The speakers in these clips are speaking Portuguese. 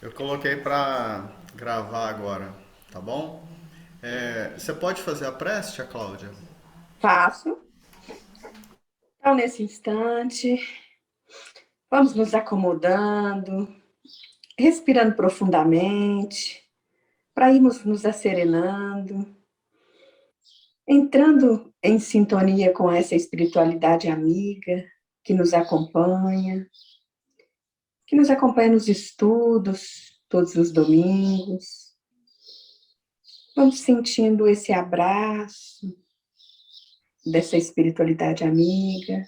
Eu coloquei para gravar agora, tá bom? Você pode fazer a prece, tia Cláudia? Faço. Então, nesse instante, vamos nos acomodando, respirando profundamente, para irmos nos asserenando, entrando em sintonia com essa espiritualidade amiga que nos acompanha, nos estudos todos os domingos. Vamos sentindo esse abraço dessa espiritualidade amiga,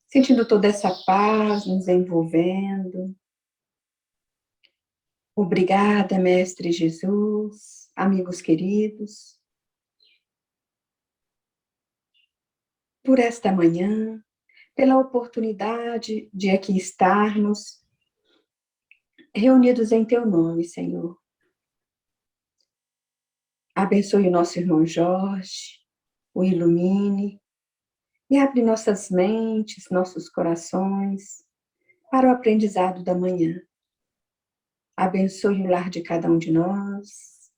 sentindo toda essa paz nos envolvendo. Obrigada, Mestre Jesus, amigos queridos, por esta manhã, pela oportunidade de aqui estarmos reunidos em Teu nome, Senhor. Abençoe o nosso irmão Jorge, o ilumine e abre nossas mentes, nossos corações para o aprendizado da manhã. Abençoe o lar de cada um de nós,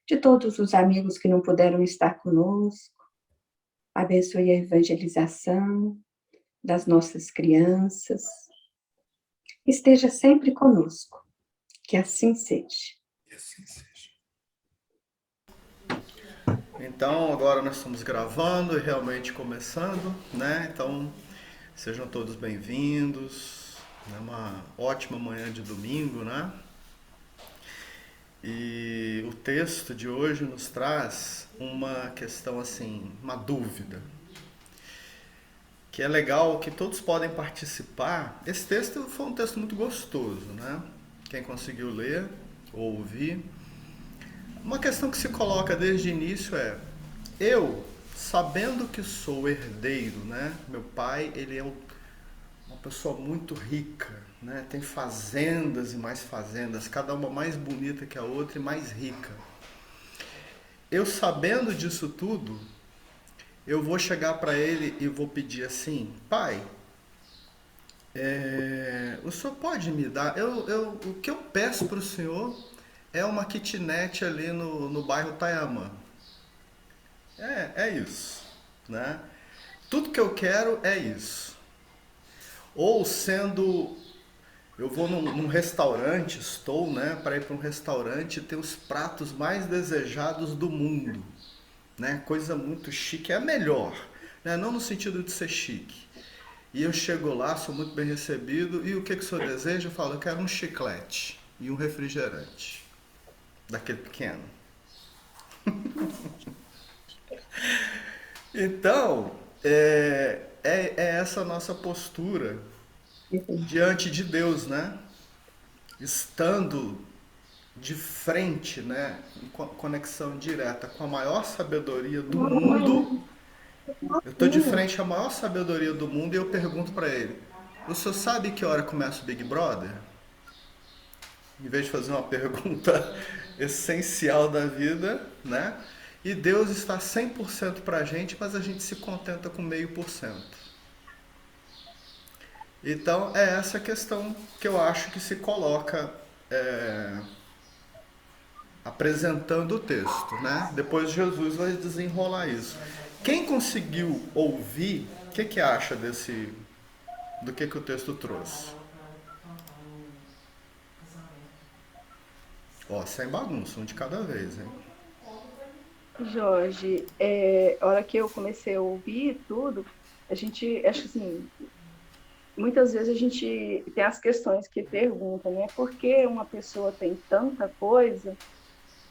de todos os amigos que não puderam estar conosco. Abençoe a evangelização das nossas crianças. Esteja sempre conosco, que assim seja. Que assim seja. Então, agora nós estamos gravando e realmente começando, né? Então, sejam todos bem-vindos. É uma ótima manhã de domingo, né? E o texto de hoje nos traz uma questão assim, uma dúvida, que é legal que todos podem participar. Esse texto foi um texto muito gostoso, né? Quem conseguiu ler ou ouvir. Uma questão que se coloca desde o início é: eu, sabendo que sou herdeiro, né? Meu pai, ele é uma pessoa muito rica, né? Tem fazendas e mais fazendas, cada uma mais bonita que a outra e mais rica. Eu sabendo disso tudo, eu vou chegar para ele e vou pedir assim: pai, o senhor pode me dar? O que eu peço para o senhor é uma kitnet ali no bairro Tayamã. É isso, né? Tudo que eu quero é isso. Ou sendo, eu vou num restaurante, estou, né, para ir para um restaurante e ter os pratos mais desejados do mundo, né? Coisa muito chique, é a melhor, né? Não no sentido de ser chique. E eu chego lá, sou muito bem recebido, e o que o senhor deseja? Eu falo, eu quero um chiclete e um refrigerante, daquele pequeno. Então, é essa nossa postura diante de Deus, né? Estando de frente, né? Em conexão direta com a maior sabedoria do mundo. Eu estou de frente à maior sabedoria do mundo e eu pergunto para ele: o senhor sabe que hora começa o Big Brother? Em vez de fazer uma pergunta essencial da vida, né? E Deus está 100% para a gente, mas a gente se contenta com 0,5%. Então é essa questão que eu acho que se coloca é, apresentando o texto, né? Depois Jesus vai desenrolar isso. Quem conseguiu ouvir, o que acha do que o texto trouxe? Ó, sem bagunça, um de cada vez, hein? Jorge, a hora que eu comecei a ouvir tudo, a gente, acho que assim, muitas vezes a gente tem as questões que perguntam, né? Por que uma pessoa tem tanta coisa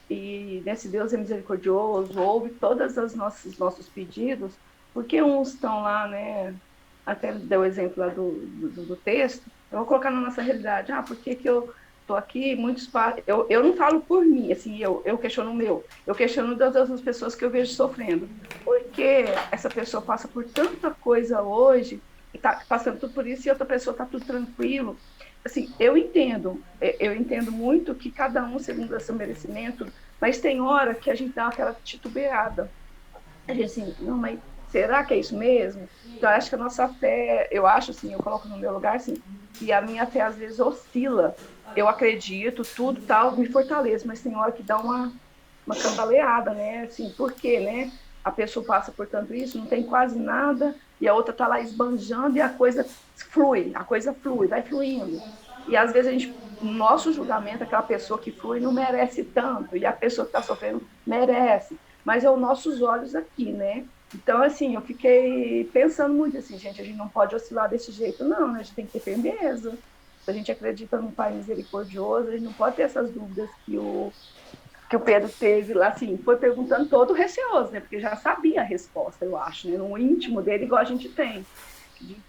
e nesse Deus é misericordioso, ouve todas as nossos pedidos, por que uns estão lá, né? Até deu o exemplo lá do texto, eu vou colocar na nossa realidade. Ah, por que que eu estou aqui? Eu não falo por mim, assim, eu questiono o meu, eu questiono das outras pessoas que eu vejo sofrendo. Por que essa pessoa passa por tanta coisa hoje, está passando tudo por isso, e outra pessoa está tudo tranquilo? Assim, eu entendo muito que cada um segundo o seu merecimento, mas tem hora que a gente dá aquela titubeada. A gente assim, não, mas será que é isso mesmo? Então, eu acho que a nossa fé, eu acho assim, eu coloco no meu lugar assim, que a minha fé às vezes oscila. Eu acredito, tudo tal, me fortalece, mas tem hora que dá uma cambaleada, né? Assim, por quê, né? A pessoa passa por tanto isso, não tem quase nada, e a outra tá lá esbanjando e a coisa flui, vai fluindo. E às vezes a gente, no nosso julgamento, aquela pessoa que flui não merece tanto, e a pessoa que está sofrendo merece. Mas é os nossos olhos aqui, né? Então, assim, eu fiquei pensando muito assim, gente, a gente não pode oscilar desse jeito, não, né? A gente tem que ter firmeza. Se a gente acredita num Pai misericordioso, a gente não pode ter essas dúvidas que o Pedro teve lá, assim, foi perguntando todo receoso, né? Porque já sabia a resposta, eu acho, né? No íntimo dele, igual a gente tem. De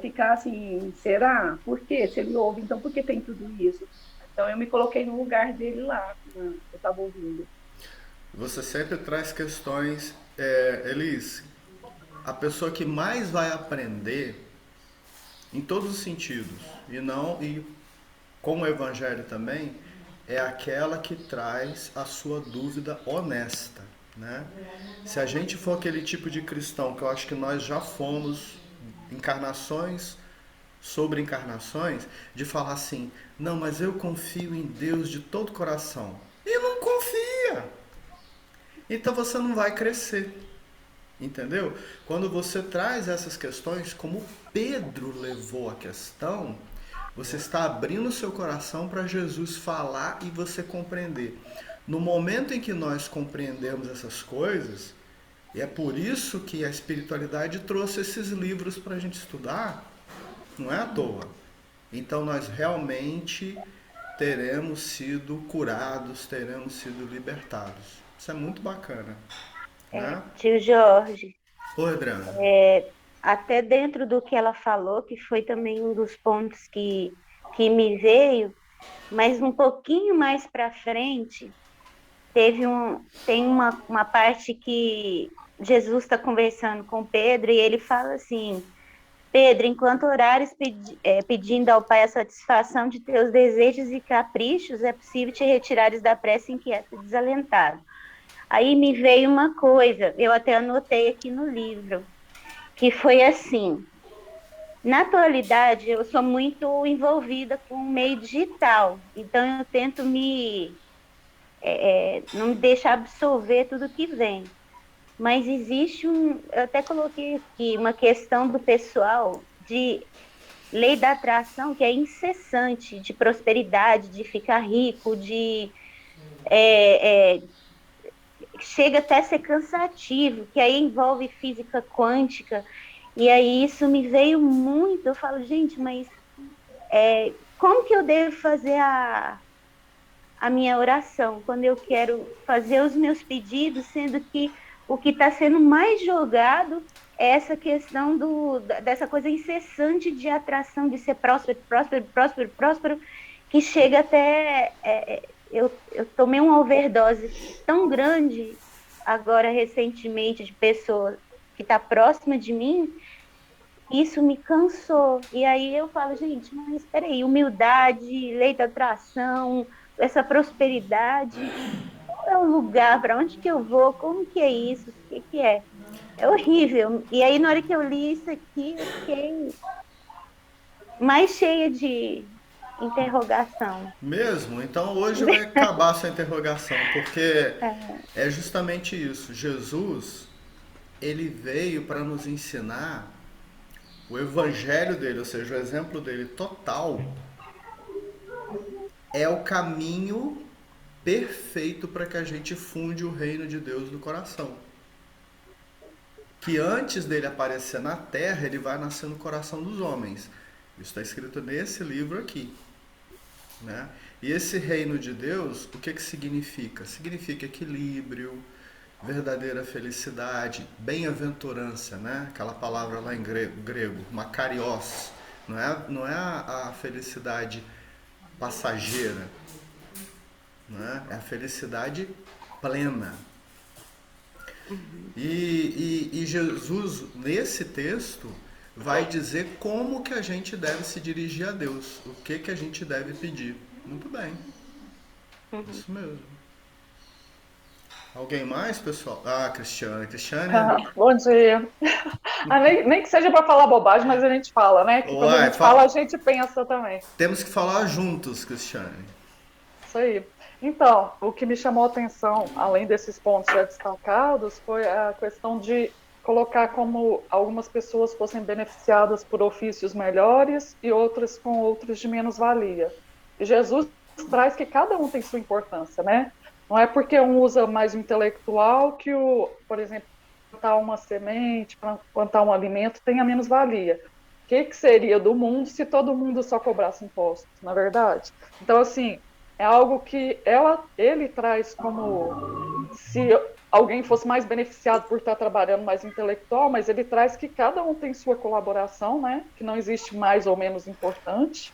ficar assim, será? Por quê? Se ele ouve, então por que tem tudo isso? Então eu me coloquei no lugar dele lá, eu estava ouvindo. Você sempre traz questões, Elis, a pessoa que mais vai aprender em todos os sentidos, e como o evangelho também, é aquela que traz a sua dúvida honesta, né? Se a gente for aquele tipo de cristão que eu acho que nós já fomos, encarnações sobre encarnações, de falar assim, não, mas eu confio em Deus de todo coração. E não confia. Então você não vai crescer. Entendeu? Quando você traz essas questões, como Pedro levou a questão, você está abrindo o seu coração para Jesus falar e você compreender. No momento em que nós compreendemos essas coisas, e é por isso que a espiritualidade trouxe esses livros para a gente estudar, não é à toa. Então nós realmente teremos sido curados, teremos sido libertados. Isso é muito bacana, né? Tio Jorge, Oi, Adriana. até dentro do que ela falou, que foi também um dos pontos que me veio, mas um pouquinho mais para frente, tem uma parte que Jesus está conversando com Pedro e ele fala assim: Pedro, enquanto orares pedindo ao Pai a satisfação de teus desejos e caprichos, é possível te retirares da prece inquieto e desalentado. Aí me veio uma coisa, eu até anotei aqui no livro, que foi assim: na atualidade, eu sou muito envolvida com o meio digital, então eu tento não me deixar absorver tudo que vem. Mas existe eu até coloquei aqui, uma questão do pessoal de lei da atração que é incessante, de prosperidade, de ficar rico, é, é, chega até a ser cansativo, que aí envolve física quântica, e aí isso me veio muito, eu falo, gente, mas como que eu devo fazer a minha oração, quando eu quero fazer os meus pedidos, sendo que o que está sendo mais jogado é essa questão dessa coisa incessante de atração, de ser próspero, próspero, próspero, próspero, que chega até. Eu tomei uma overdose tão grande agora recentemente de pessoa que está próxima de mim, isso me cansou. E aí eu falo, gente, mas espera aí, humildade, lei da atração, essa prosperidade, qual é o lugar, para onde que eu vou, como que é isso, o que que é? É horrível. E aí na hora que eu li isso aqui, eu fiquei mais cheia de interrogação. Mesmo? Então hoje vai acabar essa interrogação, porque é justamente isso. Jesus, ele veio para nos ensinar o evangelho dele, ou seja, o exemplo dele total, é o caminho perfeito para que a gente funde o reino de Deus no coração. Que antes dele aparecer na terra, ele vai nascer no coração dos homens. Isso está escrito nesse livro aqui. Né? E esse reino de Deus, o que significa? Significa equilíbrio, verdadeira felicidade, bem-aventurança, né? Aquela palavra lá em grego, makarios. Não é a felicidade passageira, né? É a felicidade plena. E Jesus, nesse texto, vai dizer como que a gente deve se dirigir a Deus, o que a gente deve pedir. Muito bem, isso mesmo. Alguém mais, pessoal? Ah, Cristiane. Cristiane, Bom dia. Nem que seja para falar bobagem, mas a gente fala, né? Que quando a uai, gente fala, a gente pensa também. temos que falar juntos, Cristiane. Isso aí. Então, o que me chamou a atenção, além desses pontos já destacados, foi a questão de colocar como algumas pessoas fossem beneficiadas por ofícios melhores e outras com outros de menos valia. E Jesus traz que cada um tem sua importância, né? Não é porque um usa mais o intelectual que por exemplo, plantar uma semente, plantar um alimento tenha menos valia. O que seria do mundo se todo mundo só cobrasse impostos, na verdade? Então, assim, é algo que ele traz como se alguém fosse mais beneficiado por estar trabalhando mais intelectual, mas ele traz que cada um tem sua colaboração, né? Que não existe mais ou menos importante,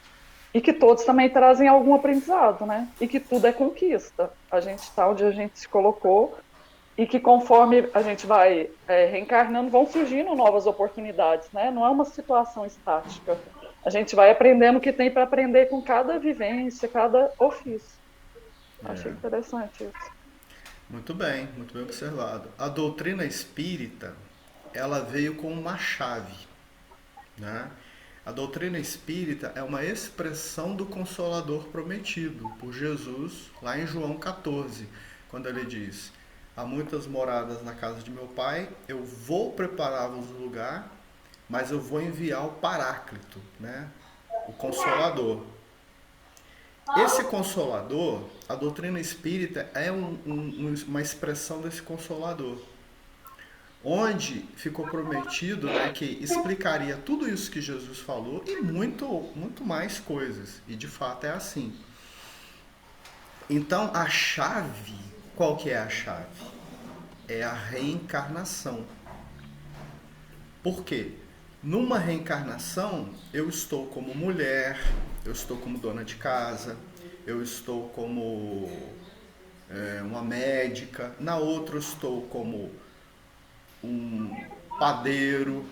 e que todos também trazem algum aprendizado, né? E que tudo é conquista. A gente está onde a gente se colocou, e que conforme a gente vai reencarnando, vão surgindo novas oportunidades, né? Não é uma situação estática. A gente vai aprendendo o que tem para aprender com cada vivência, cada ofício. Achei interessante isso. Muito bem observado. A doutrina espírita, ela veio com uma chave, né? A doutrina espírita é uma expressão do Consolador prometido por Jesus lá em João 14, quando ele diz: há muitas moradas na casa de meu Pai, eu vou preparar-vos um lugar, mas eu vou enviar o Paráclito, né? O Consolador. Esse Consolador, a doutrina espírita é uma expressão desse Consolador, onde ficou prometido, né, que explicaria tudo isso que Jesus falou e muito mais coisas. E de fato é assim. Então a chave, qual que é a chave? É a reencarnação. Por quê? Numa reencarnação, eu estou como mulher, eu estou como dona de casa, eu estou como uma médica, na outra eu estou como um padeiro,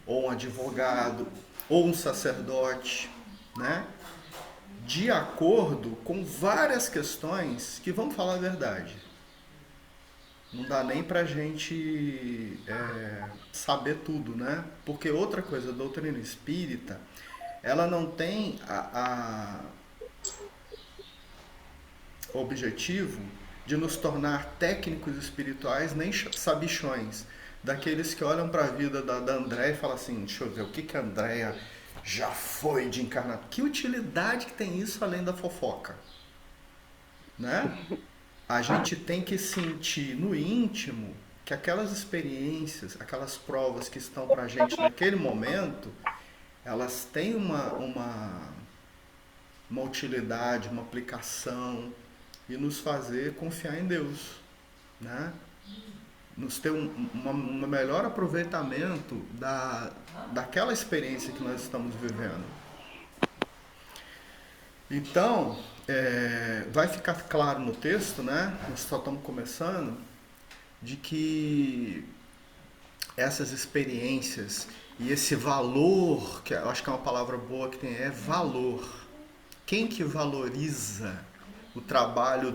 ou um advogado, ou um sacerdote, né? De acordo com várias questões que, vamos falar a verdade, não dá nem pra gente saber tudo, né? Porque outra coisa, a doutrina espírita, ela não tem o objetivo de nos tornar técnicos espirituais nem sabichões, daqueles que olham para a vida da Andréia e falam assim: deixa eu ver o que a Andréia já foi de encarnado. Que utilidade que tem isso além da fofoca? Né? A gente tem que sentir no íntimo que aquelas experiências, aquelas provas que estão para a gente naquele momento, elas têm uma utilidade, uma aplicação, e nos fazer confiar em Deus, né? Nos ter um melhor aproveitamento daquela experiência que nós estamos vivendo. Então, vai ficar claro no texto, né? Nós só estamos começando, de que essas experiências e esse valor, que eu acho que é uma palavra boa que tem, é valor. Quem que valoriza o trabalho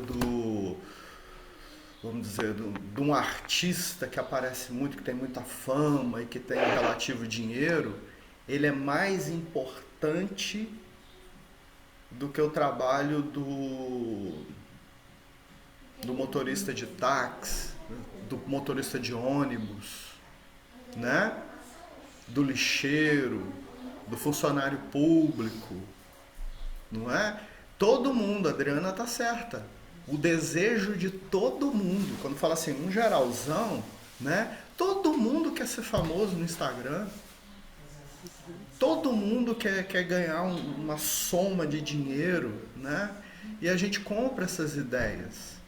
vamos dizer, de um artista que aparece muito, que tem muita fama e que tem relativo dinheiro, ele é mais importante do que o trabalho do motorista de táxi, do motorista de ônibus, né? Do lixeiro, do funcionário público, não é? Todo mundo, a Adriana tá certa. O desejo de todo mundo, quando fala assim, um geralzão, né? Todo mundo quer ser famoso no Instagram. Todo mundo quer ganhar uma soma de dinheiro, né? E a gente compra essas ideias.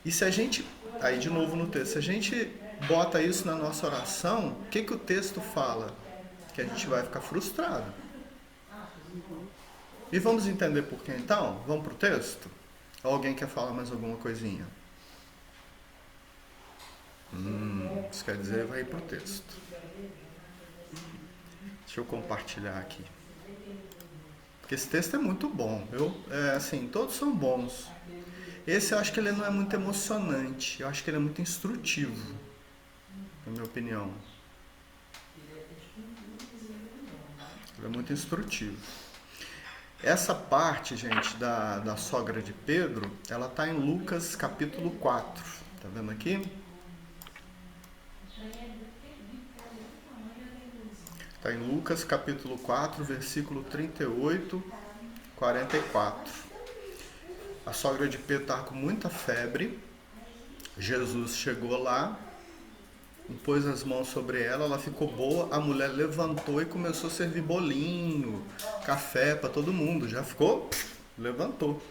E se a gente, aí de novo no texto, se a gente bota isso na nossa oração, o que o texto fala? Que a gente vai ficar frustrado. E vamos entender por quê então? Vamos pro texto? Ou alguém quer falar mais alguma coisinha? Isso quer dizer, vai ir pro texto. Deixa eu compartilhar aqui. Porque esse texto é muito bom. Assim, todos são bons. Esse eu acho que ele não é muito emocionante, eu acho que ele é muito instrutivo, na minha opinião. Ele é muito instrutivo. Essa parte, gente, da sogra de Pedro, ela está em Lucas capítulo 4. Tá vendo aqui? Está em Lucas capítulo 4, versículo 38, 44. A sogra de Pedro estava com muita febre. Jesus chegou lá, pôs as mãos sobre ela, ela ficou boa. A mulher levantou e começou a servir bolinho, café para todo mundo. Já ficou, levantou.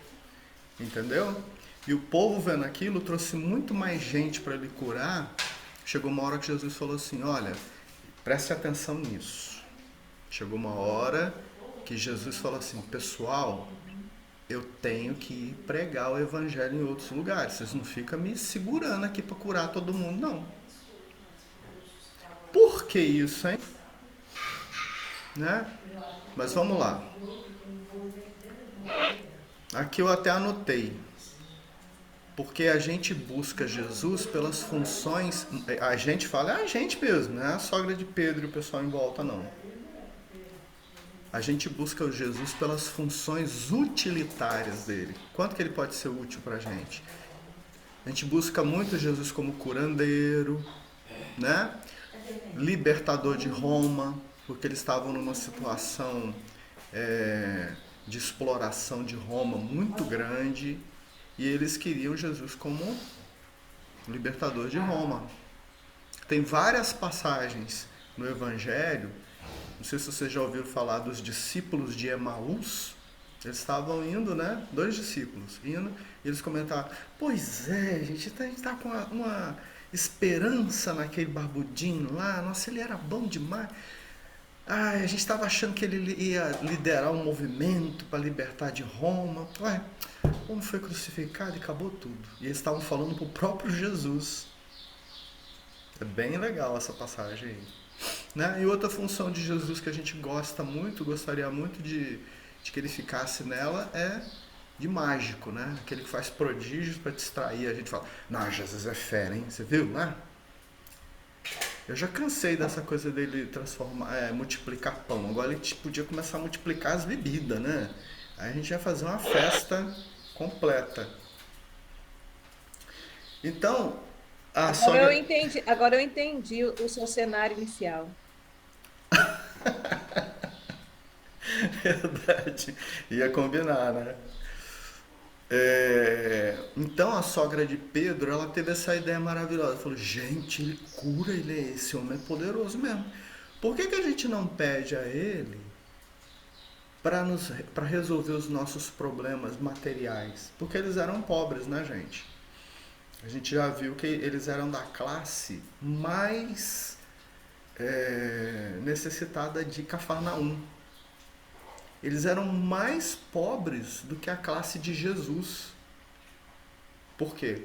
Entendeu? E o povo vendo aquilo trouxe muito mais gente para ele curar. Chegou uma hora que Jesus falou assim: olha, preste atenção nisso. Chegou uma hora que Jesus falou assim: pessoal, eu tenho que ir pregar o evangelho em outros lugares. Vocês não ficam me segurando aqui para curar todo mundo, não. Por que isso, hein? Né? Mas vamos lá. Aqui eu até anotei. Porque a gente busca Jesus pelas funções. A gente fala, é a gente mesmo, não é a sogra de Pedro e o pessoal em volta, não. A gente busca o Jesus pelas funções utilitárias dele. Quanto que ele pode ser útil pra gente? A gente busca muito Jesus como curandeiro, né? Libertador de Roma, porque eles estavam numa situação de exploração de Roma muito grande. E eles queriam Jesus como libertador de Roma. Tem várias passagens no Evangelho, não sei se vocês já ouviram falar dos discípulos de Emaús. Eles estavam indo, né? 2 discípulos indo, e eles comentavam: pois é, gente, a gente está com uma esperança naquele barbudinho lá. Nossa, ele era bom demais. A gente estava achando que ele ia liderar um movimento para libertar de Roma. Ué, como foi crucificado e acabou tudo. E eles estavam falando para o próprio Jesus. É bem legal essa passagem aí. Né? E outra função de Jesus que a gente gostaria muito de que ele ficasse nela, é de mágico, né? Aquele que faz prodígios para distrair. A gente fala: não, Jesus é fera, hein? Você viu, né? Eu já cansei dessa coisa dele multiplicar pão. Agora ele podia começar a multiplicar as bebidas, né? Aí a gente ia fazer uma festa completa. Então, agora eu entendi o seu cenário inicial. Verdade. Ia combinar, né? Então a sogra de Pedro, ela teve essa ideia maravilhosa. Falou: gente, ele cura, esse homem é poderoso mesmo. Por que a gente não pede a ele para resolver os nossos problemas materiais? Porque eles eram pobres, né, gente? A gente já viu que eles eram da classe mais necessitada de Cafarnaum. Eles eram mais pobres do que a classe de Jesus. Por quê?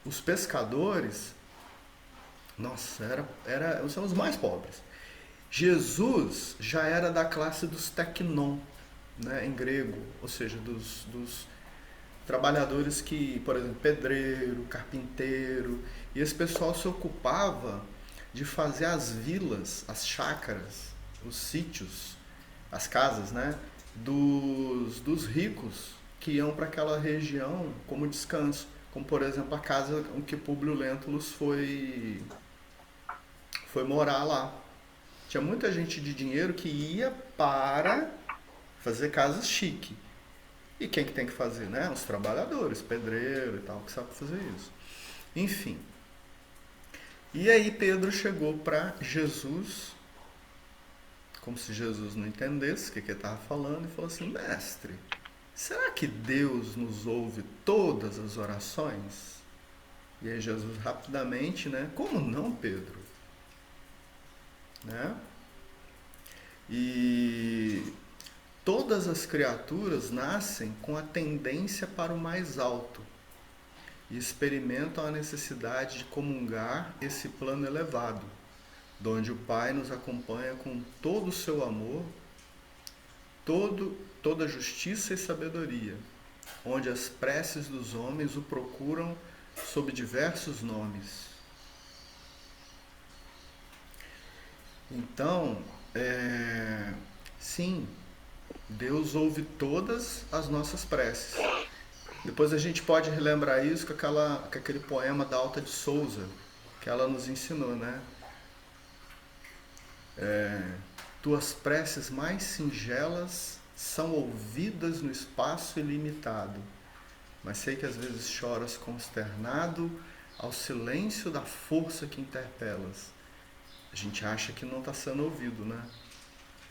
Os pescadores, nossa, são os mais pobres. Jesus já era da classe dos teknon, né, em grego, ou seja, dos trabalhadores que, por exemplo, pedreiro, carpinteiro, e esse pessoal se ocupava de fazer as vilas, as chácaras, os sítios, as casas, né, dos ricos que iam para aquela região como descanso, como por exemplo a casa em que Públio Lentulus foi morar lá. Tinha muita gente de dinheiro que ia para fazer casas chique. E quem que tem que fazer, né? Os trabalhadores, pedreiro e tal, que sabe fazer isso. Enfim. E aí Pedro chegou para Jesus, como se Jesus não entendesse o que ele estava falando, e falou assim: mestre, será que Deus nos ouve todas as orações? E aí Jesus rapidamente, né? Como não, Pedro? Né? E todas as criaturas nascem com a tendência para o mais alto e experimentam a necessidade de comungar esse plano elevado, donde o Pai nos acompanha com todo o seu amor, toda justiça e sabedoria, onde as preces dos homens o procuram sob diversos nomes. Então, sim, Deus ouve todas as nossas preces. Depois a gente pode relembrar isso com aquele poema da Alta de Souza, que ela nos ensinou, né? Tuas preces mais singelas são ouvidas no espaço ilimitado, mas sei que às vezes choras consternado ao silêncio da força que interpelas. A gente acha que não está sendo ouvido, né?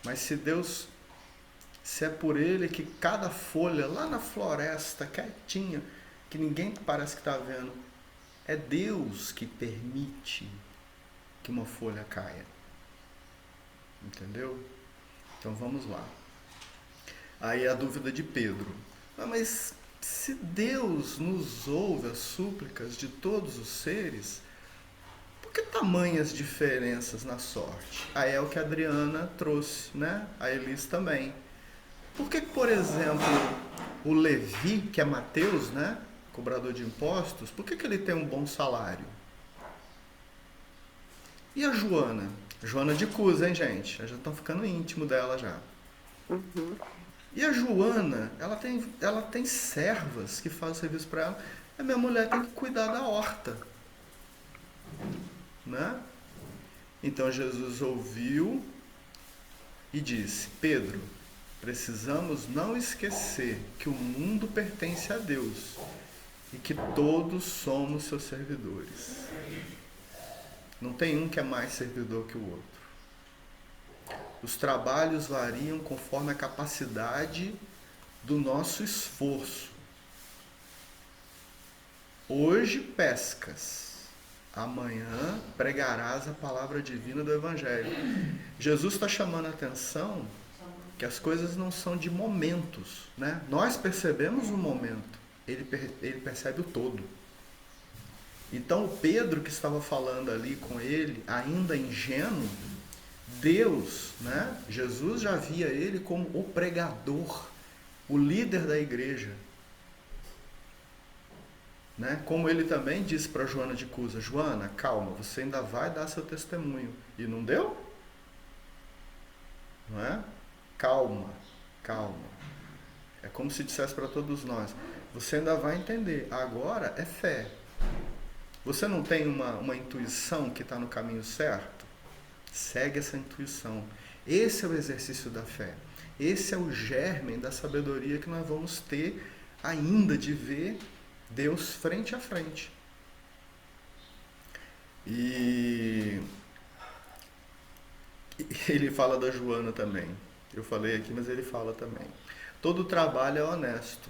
Mas se é por ele que cada folha lá na floresta, quietinha, que ninguém parece que está vendo, é Deus que permite que uma folha caia. Entendeu? Então vamos lá. Aí a dúvida de Pedro. Mas se Deus nos ouve as súplicas de todos os seres, por que tamanhas diferenças na sorte? Aí é o que a Adriana trouxe, né? A Elis também. Por que, por exemplo, o Levi, que é Mateus, né? Cobrador de impostos, por que ele tem um bom salário? E a Joana? Joana de Cusa, hein, gente? Já estão ficando íntimo dela já. Uhum. E a Joana, ela tem servas que fazem serviço para ela. A minha mulher tem que cuidar da horta. Né? Então Jesus ouviu e disse: Pedro, precisamos não esquecer que o mundo pertence a Deus e que todos somos seus servidores. Não tem um que é mais servidor que o outro. Os trabalhos variam conforme a capacidade do nosso esforço. Hoje pescas, amanhã pregarás a palavra divina do Evangelho. Jesus está chamando a atenção que as coisas não são de momentos, né? Nós percebemos o momento, ele percebe o todo. Então o Pedro que estava falando ali com ele, ainda ingênuo, Deus, né? Jesus já via ele como o pregador, o líder da igreja. Né? Como ele também disse para Joana de Cusa: Joana, calma, você ainda vai dar seu testemunho. E não deu? Não é? Calma, calma. É como se dissesse para todos nós: você ainda vai entender, agora é fé. Você não tem uma intuição que está no caminho certo? Segue essa intuição. Esse é o exercício da fé. Esse é o germe da sabedoria que nós vamos ter ainda de ver Deus frente a frente. E ele fala da Joana também. Eu falei aqui, mas ele fala também. Todo trabalho é honesto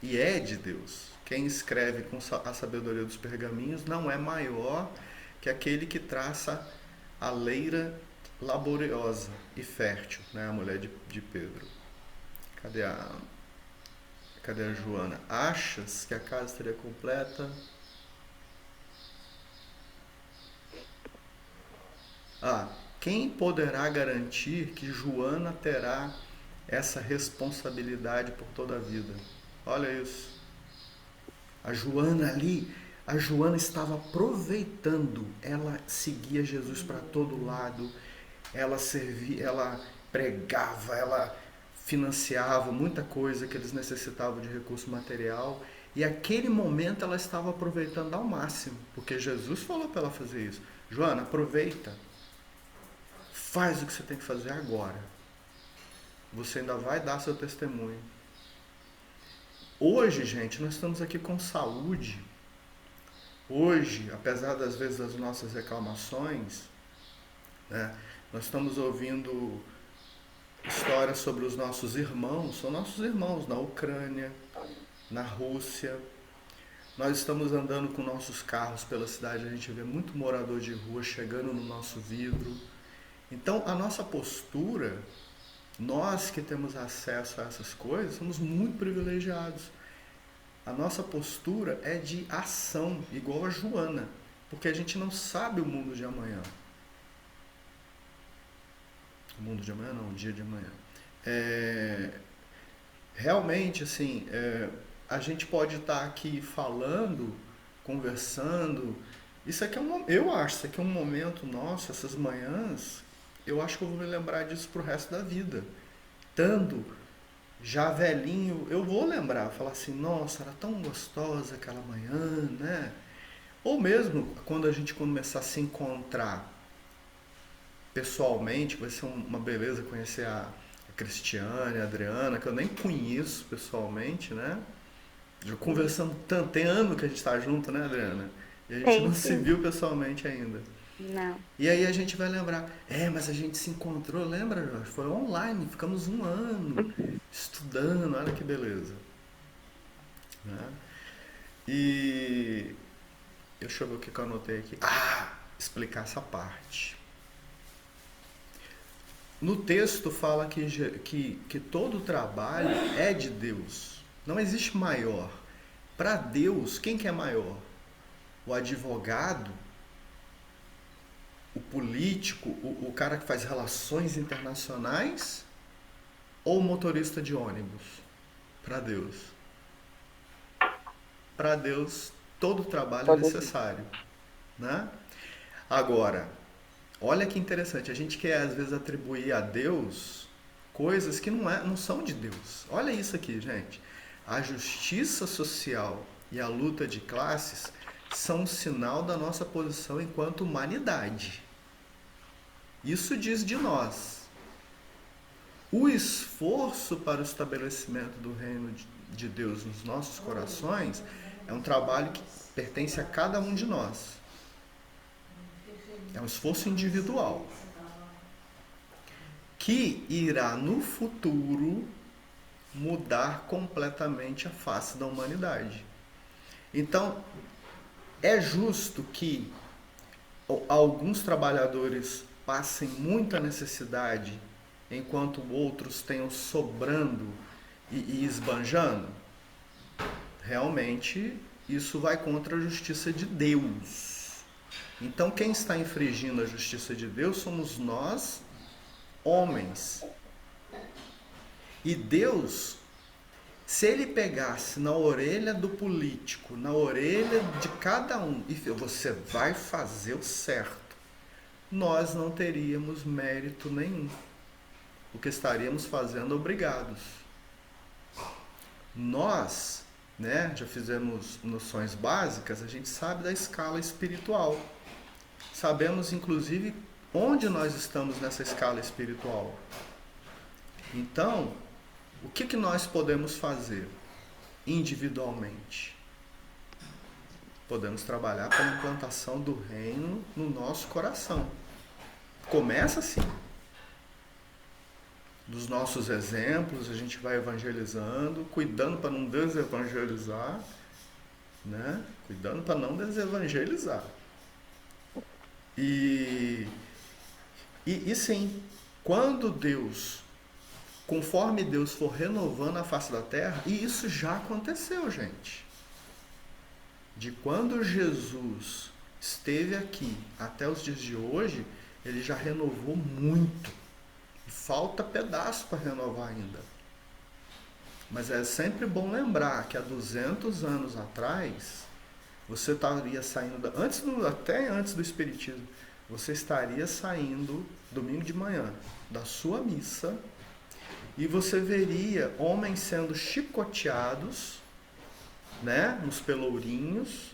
e é de Deus. Quem escreve com a sabedoria dos pergaminhos não é maior que aquele que traça a leira laboriosa e fértil, né? A mulher de Pedro. Cadê a Joana? Achas que a casa estaria completa? Quem poderá garantir que Joana terá essa responsabilidade por toda a vida? Olha isso. A Joana estava aproveitando. Ela seguia Jesus para todo lado. Ela servia, ela pregava, ela financiava muita coisa que eles necessitavam de recurso material, e aquele momento ela estava aproveitando ao máximo, porque Jesus falou para ela fazer isso. Joana, aproveita, faz o que você tem que fazer agora, você ainda vai dar seu testemunho. Hoje, gente, nós estamos aqui com saúde. Hoje, apesar das vezes das nossas reclamações, né, nós estamos ouvindo histórias sobre os nossos irmãos, são nossos irmãos na Ucrânia, na Rússia. Nós estamos andando com nossos carros pela cidade, a gente vê muito morador de rua chegando no nosso vidro. Então, a nossa postura, nós que temos acesso a essas coisas, somos muito privilegiados. A nossa postura é de ação, igual a Joana, porque a gente não sabe o mundo de amanhã. O mundo de amanhã não, o dia de amanhã. Realmente, assim, a gente pode estar aqui falando, conversando. Isso aqui eu acho, isso aqui é um momento nosso, essas manhãs, eu acho que eu vou me lembrar disso pro resto da vida. Estando já velhinho, eu vou lembrar, falar assim, nossa, era tão gostosa aquela manhã, né? Ou mesmo quando a gente começar a se encontrar pessoalmente, vai ser uma beleza conhecer a Cristiane, a Adriana, que eu nem conheço pessoalmente, né? Já conversamos tanto, tem ano que a gente está junto, né, Adriana? E a gente Tem não se sim. viu pessoalmente ainda. Não. E aí a gente vai lembrar, mas a gente se encontrou, lembra, Jorge? Foi online, ficamos um ano estudando, olha que beleza. Né? E deixa eu ver o que eu anotei aqui. Explicar essa parte. No texto fala que todo trabalho é de Deus. Não existe maior. Para Deus, quem que é maior? O advogado, o político, o cara que faz relações internacionais ou o motorista de ônibus? Para Deus. Para Deus, todo trabalho é necessário. Né? Agora, olha que interessante, a gente quer às vezes atribuir a Deus coisas que não são de Deus. Olha isso aqui, gente. A justiça social e a luta de classes são um sinal da nossa posição enquanto humanidade. Isso diz de nós. O esforço para o estabelecimento do reino de Deus nos nossos corações é um trabalho que pertence a cada um de nós. É um esforço individual que irá no futuro mudar completamente a face da humanidade. Então, é justo que alguns trabalhadores passem muita necessidade enquanto outros tenham sobrando e esbanjando? Realmente, isso vai contra a justiça de Deus. Então, quem está infringindo a justiça de Deus somos nós, homens. E Deus, se ele pegasse na orelha do político, na orelha de cada um, e você vai fazer o certo, nós não teríamos mérito nenhum, porque estaríamos fazendo obrigados. Nós, né, já fizemos noções básicas, a gente sabe da escala espiritual. Sabemos, inclusive, onde nós estamos nessa escala espiritual. Então, o que nós podemos fazer individualmente? Podemos trabalhar pela implantação do reino no nosso coração. Começa assim. Dos nossos exemplos, a gente vai evangelizando, cuidando para não desevangelizar, né? Cuidando para não desevangelizar. E sim, quando Deus, conforme Deus for renovando a face da terra, e isso já aconteceu, gente. De quando Jesus esteve aqui até os dias de hoje, ele já renovou muito. E falta pedaço para renovar ainda. Mas é sempre bom lembrar que há 200 anos atrás, você estaria saindo, até antes do Espiritismo, você estaria saindo domingo de manhã da sua missa e você veria homens sendo chicoteados, né, nos pelourinhos,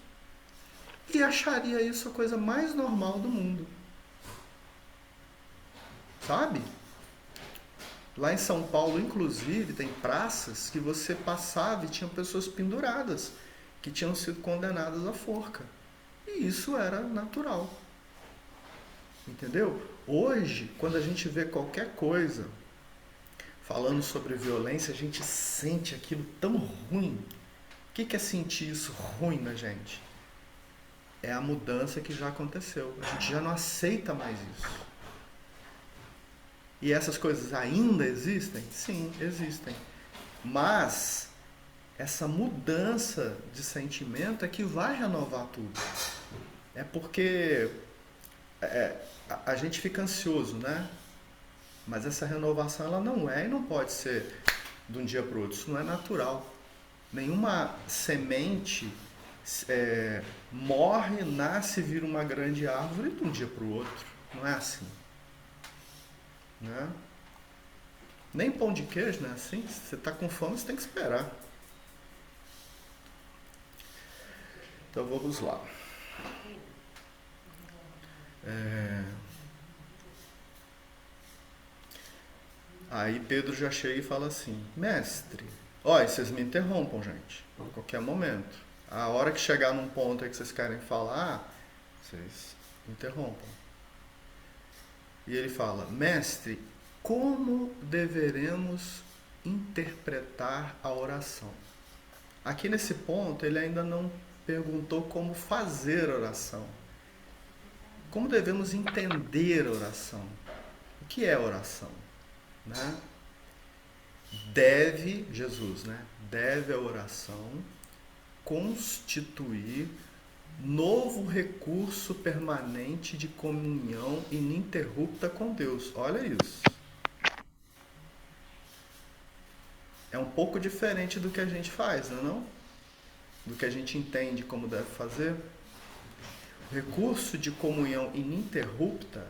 e acharia isso a coisa mais normal do mundo. Sabe? Lá em São Paulo, inclusive, tem praças que você passava e tinha pessoas penduradas que tinham sido condenadas à forca. E isso era natural. Entendeu? Hoje, quando a gente vê qualquer coisa falando sobre violência, a gente sente aquilo tão ruim. O que é sentir isso ruim na gente? É a mudança que já aconteceu. A gente já não aceita mais isso. E essas coisas ainda existem? Sim, existem. Mas essa mudança de sentimento é que vai renovar tudo. É porque a gente fica ansioso, né? Mas essa renovação ela não é e não pode ser de um dia para o outro. Isso não é natural. Nenhuma semente morre, nasce, vira uma grande árvore de um dia para o outro. Não é assim. Né? Nem pão de queijo não é assim. Se você está com fome, você tem que esperar. Então vamos lá. Aí Pedro já chega e fala assim: mestre, olha, vocês me interrompam, gente, a qualquer momento. A hora que chegar num ponto aí que vocês querem falar, vocês interrompam. E ele fala: mestre, como deveremos interpretar a oração? Aqui nesse ponto ele ainda não perguntou como fazer a oração. Como devemos entender a oração? O que é oração? Né? Jesus, né? Deve a oração constituir novo recurso permanente de comunhão ininterrupta com Deus. Olha isso. É um pouco diferente do que a gente faz, não é não? Do que a gente entende como deve fazer. O recurso de comunhão ininterrupta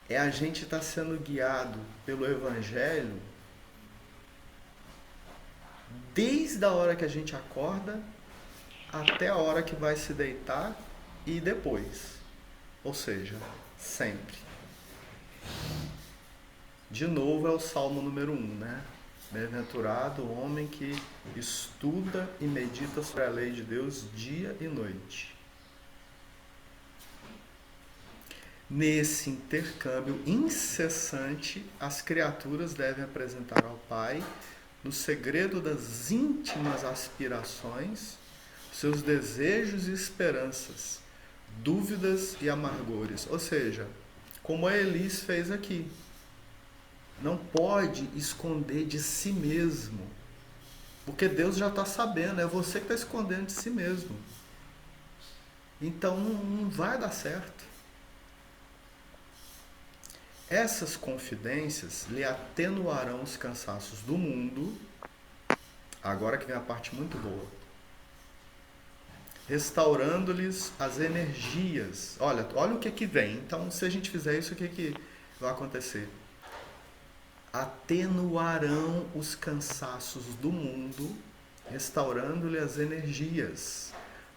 é a gente estar sendo guiado pelo Evangelho desde a hora que a gente acorda até a hora que vai se deitar e depois. Ou seja, sempre. De novo é o Salmo número 1, né? Bem-aventurado o homem que estuda e medita sobre a lei de Deus dia e noite. Nesse intercâmbio incessante, as criaturas devem apresentar ao Pai, no segredo das íntimas aspirações, seus desejos e esperanças, dúvidas e amargores. Ou seja, como a Elis fez aqui. Não pode esconder de si mesmo. Porque Deus já está sabendo, é você que está escondendo de si mesmo. Então não vai dar certo. Essas confidências lhe atenuarão os cansaços do mundo. Agora que vem a parte muito boa. Restaurando-lhes as energias. Olha o que vem. Então, se a gente fizer isso, o que vai acontecer? Atenuarão os cansaços do mundo, restaurando-lhe as energias,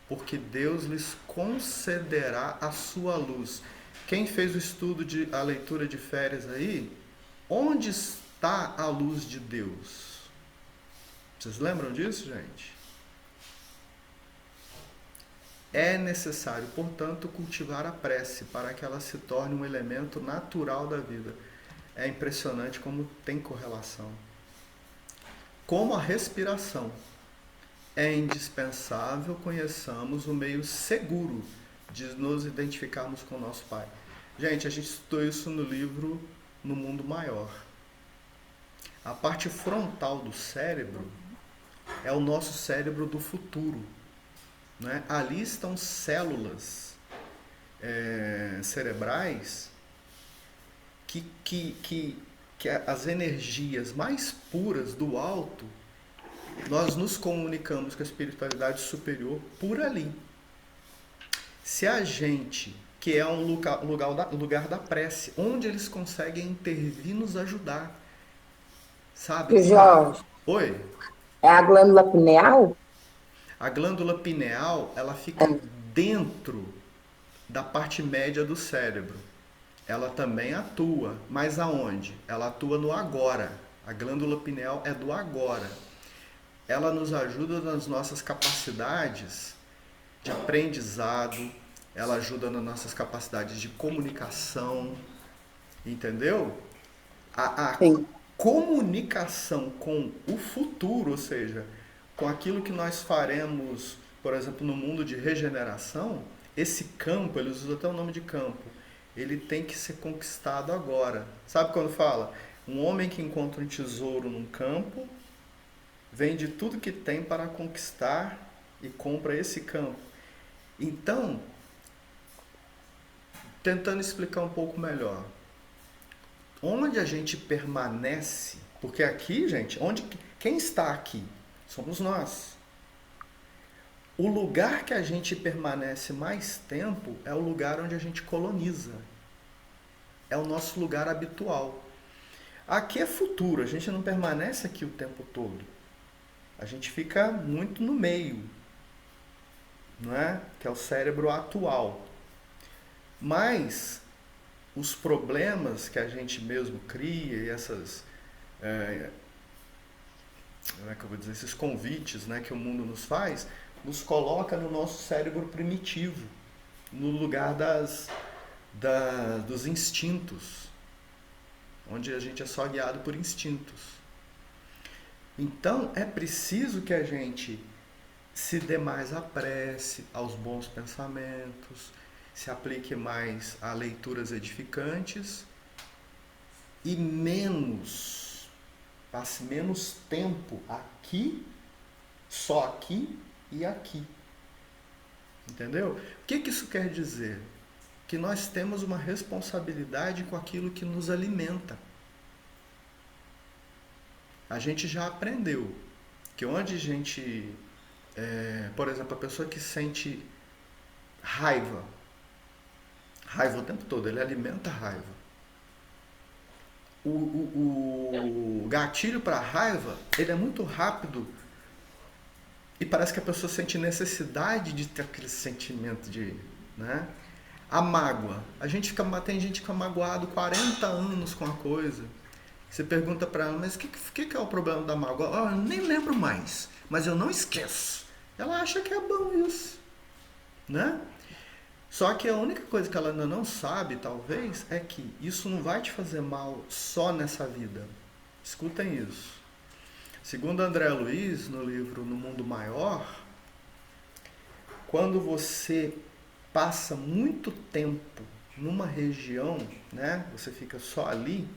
porque Deus lhes concederá a sua luz. Quem fez o estudo a leitura de férias aí, onde está a luz de Deus? Vocês lembram disso, gente? É necessário, portanto, cultivar a prece para que ela se torne um elemento natural da vida. É impressionante como tem correlação. Como a respiração. É indispensável conheçamos o meio seguro de nos identificarmos com o nosso Pai. Gente, a gente estudou isso no livro No Mundo Maior. A parte frontal do cérebro é o nosso cérebro do futuro. Né? Ali estão células cerebrais que as energias mais puras do alto, nós nos comunicamos com a espiritualidade superior por ali. Se a gente, que é um lugar da prece, onde eles conseguem intervir, nos ajudar, sabe? Jorge, Oi? é a glândula pineal? A glândula pineal, ela fica dentro da parte média do cérebro. Ela também atua, mas aonde? Ela atua no agora. A glândula pineal é do agora. Ela nos ajuda nas nossas capacidades de aprendizado, ela ajuda nas nossas capacidades de comunicação, entendeu? A comunicação com o futuro, ou seja, com aquilo que nós faremos, por exemplo, no mundo de regeneração, esse campo, eles usam até o nome de campo, ele tem que ser conquistado agora. Sabe quando fala? Um homem que encontra um tesouro num campo, vende tudo que tem para conquistar e compra esse campo. Então, tentando explicar um pouco melhor, onde a gente permanece, porque aqui, gente, quem está aqui? Somos nós. O lugar que a gente permanece mais tempo é o lugar onde a gente coloniza. É o nosso lugar habitual. Aqui é futuro, a gente não permanece aqui o tempo todo. A gente fica muito no meio, não é? Que é o cérebro atual. Mas os problemas que a gente mesmo cria e essas, como é que eu vou dizer, esses convites, né, que o mundo nos faz, nos coloca no nosso cérebro primitivo, no lugar dos instintos, onde a gente é só guiado por instintos. Então é preciso que a gente se dê mais à prece, aos bons pensamentos, se aplique mais a leituras edificantes e passe menos tempo aqui, só aqui e aqui. Entendeu? O que isso quer dizer? Que nós temos uma responsabilidade com aquilo que nos alimenta. A gente já aprendeu que onde a gente, por exemplo, a pessoa que sente raiva o tempo todo, ele alimenta a raiva. O gatilho para a raiva, ele é muito rápido e parece que a pessoa sente necessidade de ter aquele sentimento de, né? A mágoa. Tem gente que fica magoado 40 anos com a coisa. Você pergunta para ela, mas o que é o problema da mágoa? Eu nem lembro mais, mas eu não esqueço. Ela acha que é bom isso, né? Só que a única coisa que ela ainda não sabe, talvez, é que isso não vai te fazer mal só nessa vida. Escutem isso. Segundo André Luiz, no livro No Mundo Maior, quando você passa muito tempo numa região, né, você fica só ali,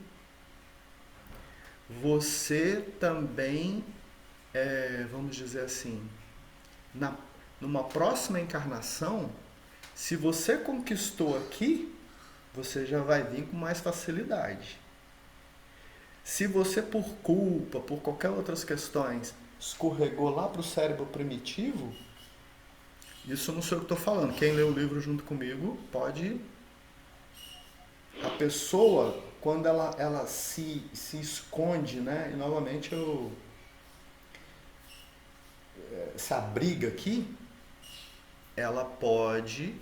você também, vamos dizer assim, numa próxima encarnação, se você conquistou aqui, você já vai vir com mais facilidade. Se você, por culpa, por qualquer outras questões, escorregou lá para o cérebro primitivo, isso não sei o que estou falando. Quem lê o livro junto comigo pode... A pessoa, quando ela se esconde, né? E novamente se abriga aqui, ela pode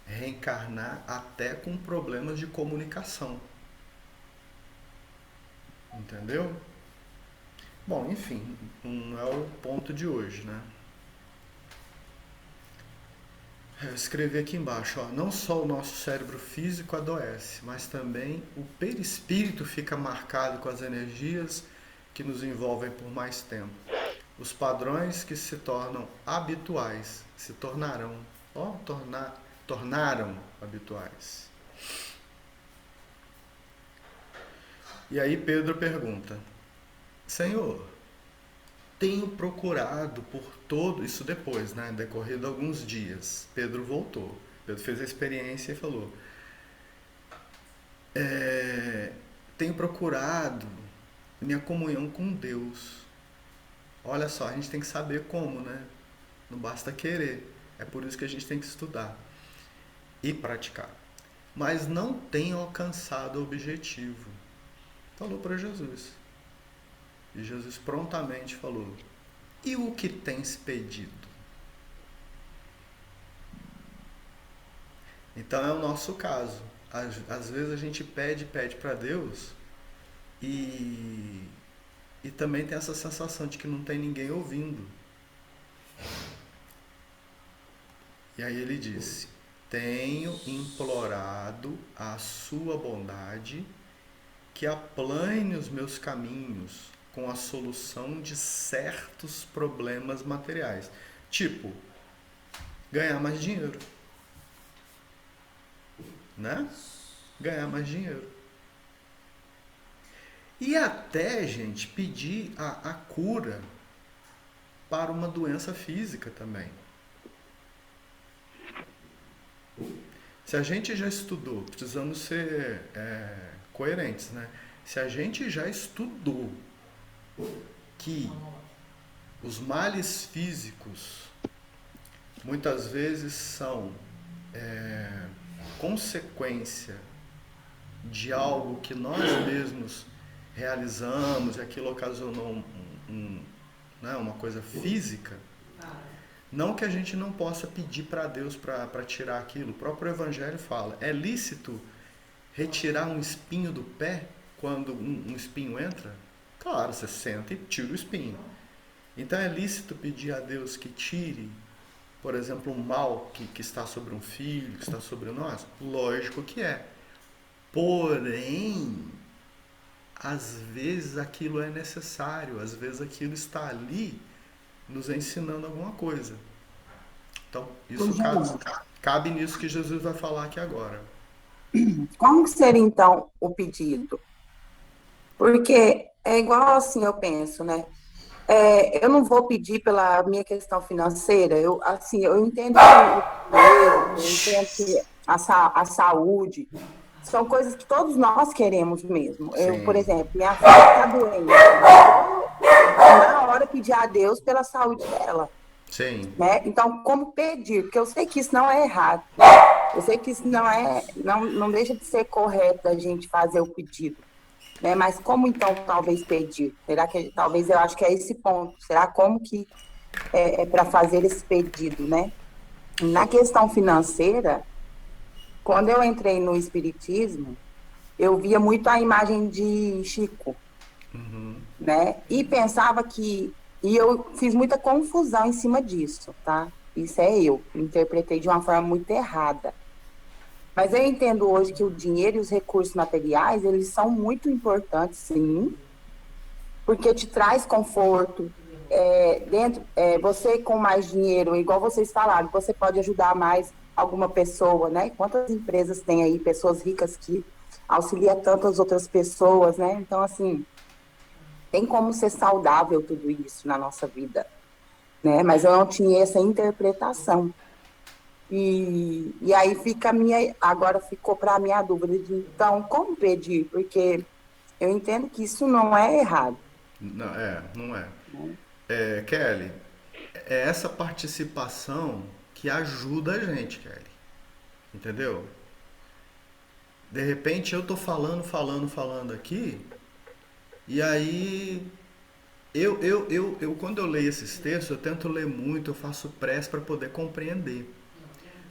reencarnar até com problemas de comunicação. Entendeu? Bom, enfim, não é o ponto de hoje, né? Eu escrevi aqui embaixo, ó, não só o nosso cérebro físico adoece, mas também o perispírito fica marcado com as energias que nos envolvem por mais tempo. Os padrões que se tornam habituais se tornaram habituais. E aí Pedro pergunta, Senhor, tenho procurado por todo... Isso depois, né? Decorrido alguns dias, Pedro voltou. Pedro fez a experiência e falou, tenho procurado minha comunhão com Deus. Olha só, a gente tem que saber como, né? Não basta querer. É por isso que a gente tem que estudar e praticar. Mas não tenho alcançado o objetivo. Falou para Jesus. E Jesus prontamente falou, e o que tens pedido? Então é o nosso caso. Às vezes a gente pede para Deus e também tem essa sensação de que não tem ninguém ouvindo. E aí ele disse, tenho implorado a sua bondade que aplane os meus caminhos com a solução de certos problemas materiais. Tipo, ganhar mais dinheiro. Né? Ganhar mais dinheiro. E até, gente, pedir a cura para uma doença física também. Se a gente já estudou, precisamos ser coerentes, né? Se a gente já estudou que Os males físicos muitas vezes são consequência de algo que nós mesmos realizamos e aquilo ocasionou né, uma coisa física. Não que a gente não possa pedir para Deus para tirar aquilo. O próprio Evangelho fala, é lícito retirar um espinho do pé quando um espinho entra? Claro, você senta e tira o espinho. Então é lícito pedir a Deus que tire, por exemplo, o mal que está sobre um filho, que está sobre nós? Lógico que é. Porém, às vezes aquilo é necessário, às vezes aquilo está ali nos ensinando alguma coisa. Então, isso cabe nisso que Jesus vai falar aqui agora. Como seria, então, o pedido? Porque é igual assim, eu penso, né? Eu não vou pedir pela minha questão financeira, eu entendo que o dinheiro, eu entendo que a saúde, são coisas que todos nós queremos mesmo. Eu, por exemplo, minha filha está doente, na hora pedir a Deus pela saúde dela. Sim. Né? Então, como pedir? Porque eu sei que isso não é errado. Eu sei que isso não deixa de ser correto a gente fazer o pedido. Né? Mas como então talvez pedir? Será que talvez eu acho que é esse ponto? Será como que é para fazer esse pedido, né? Na questão financeira, quando eu entrei no espiritismo, eu via muito a imagem de Chico, né? E pensava que eu fiz muita confusão em cima disso, tá? Isso eu interpretei de uma forma muito errada. Mas eu entendo hoje que o dinheiro e os recursos materiais, eles são muito importantes, sim, porque te traz conforto. Você com mais dinheiro, igual vocês falaram, você pode ajudar mais alguma pessoa, né? Quantas empresas tem aí, pessoas ricas que auxiliam tantas outras pessoas, né? Então, assim, tem como ser saudável tudo isso na nossa vida, né? Mas eu não tinha essa interpretação. E aí agora ficou para a minha dúvida de, então, como pedir? Porque eu entendo que isso não é errado. Não é. Kelly, é essa participação que ajuda a gente, Kelly. Entendeu? De repente eu tô falando aqui, e aí eu quando eu leio esses textos, eu tento ler muito, eu faço pressa para poder compreender.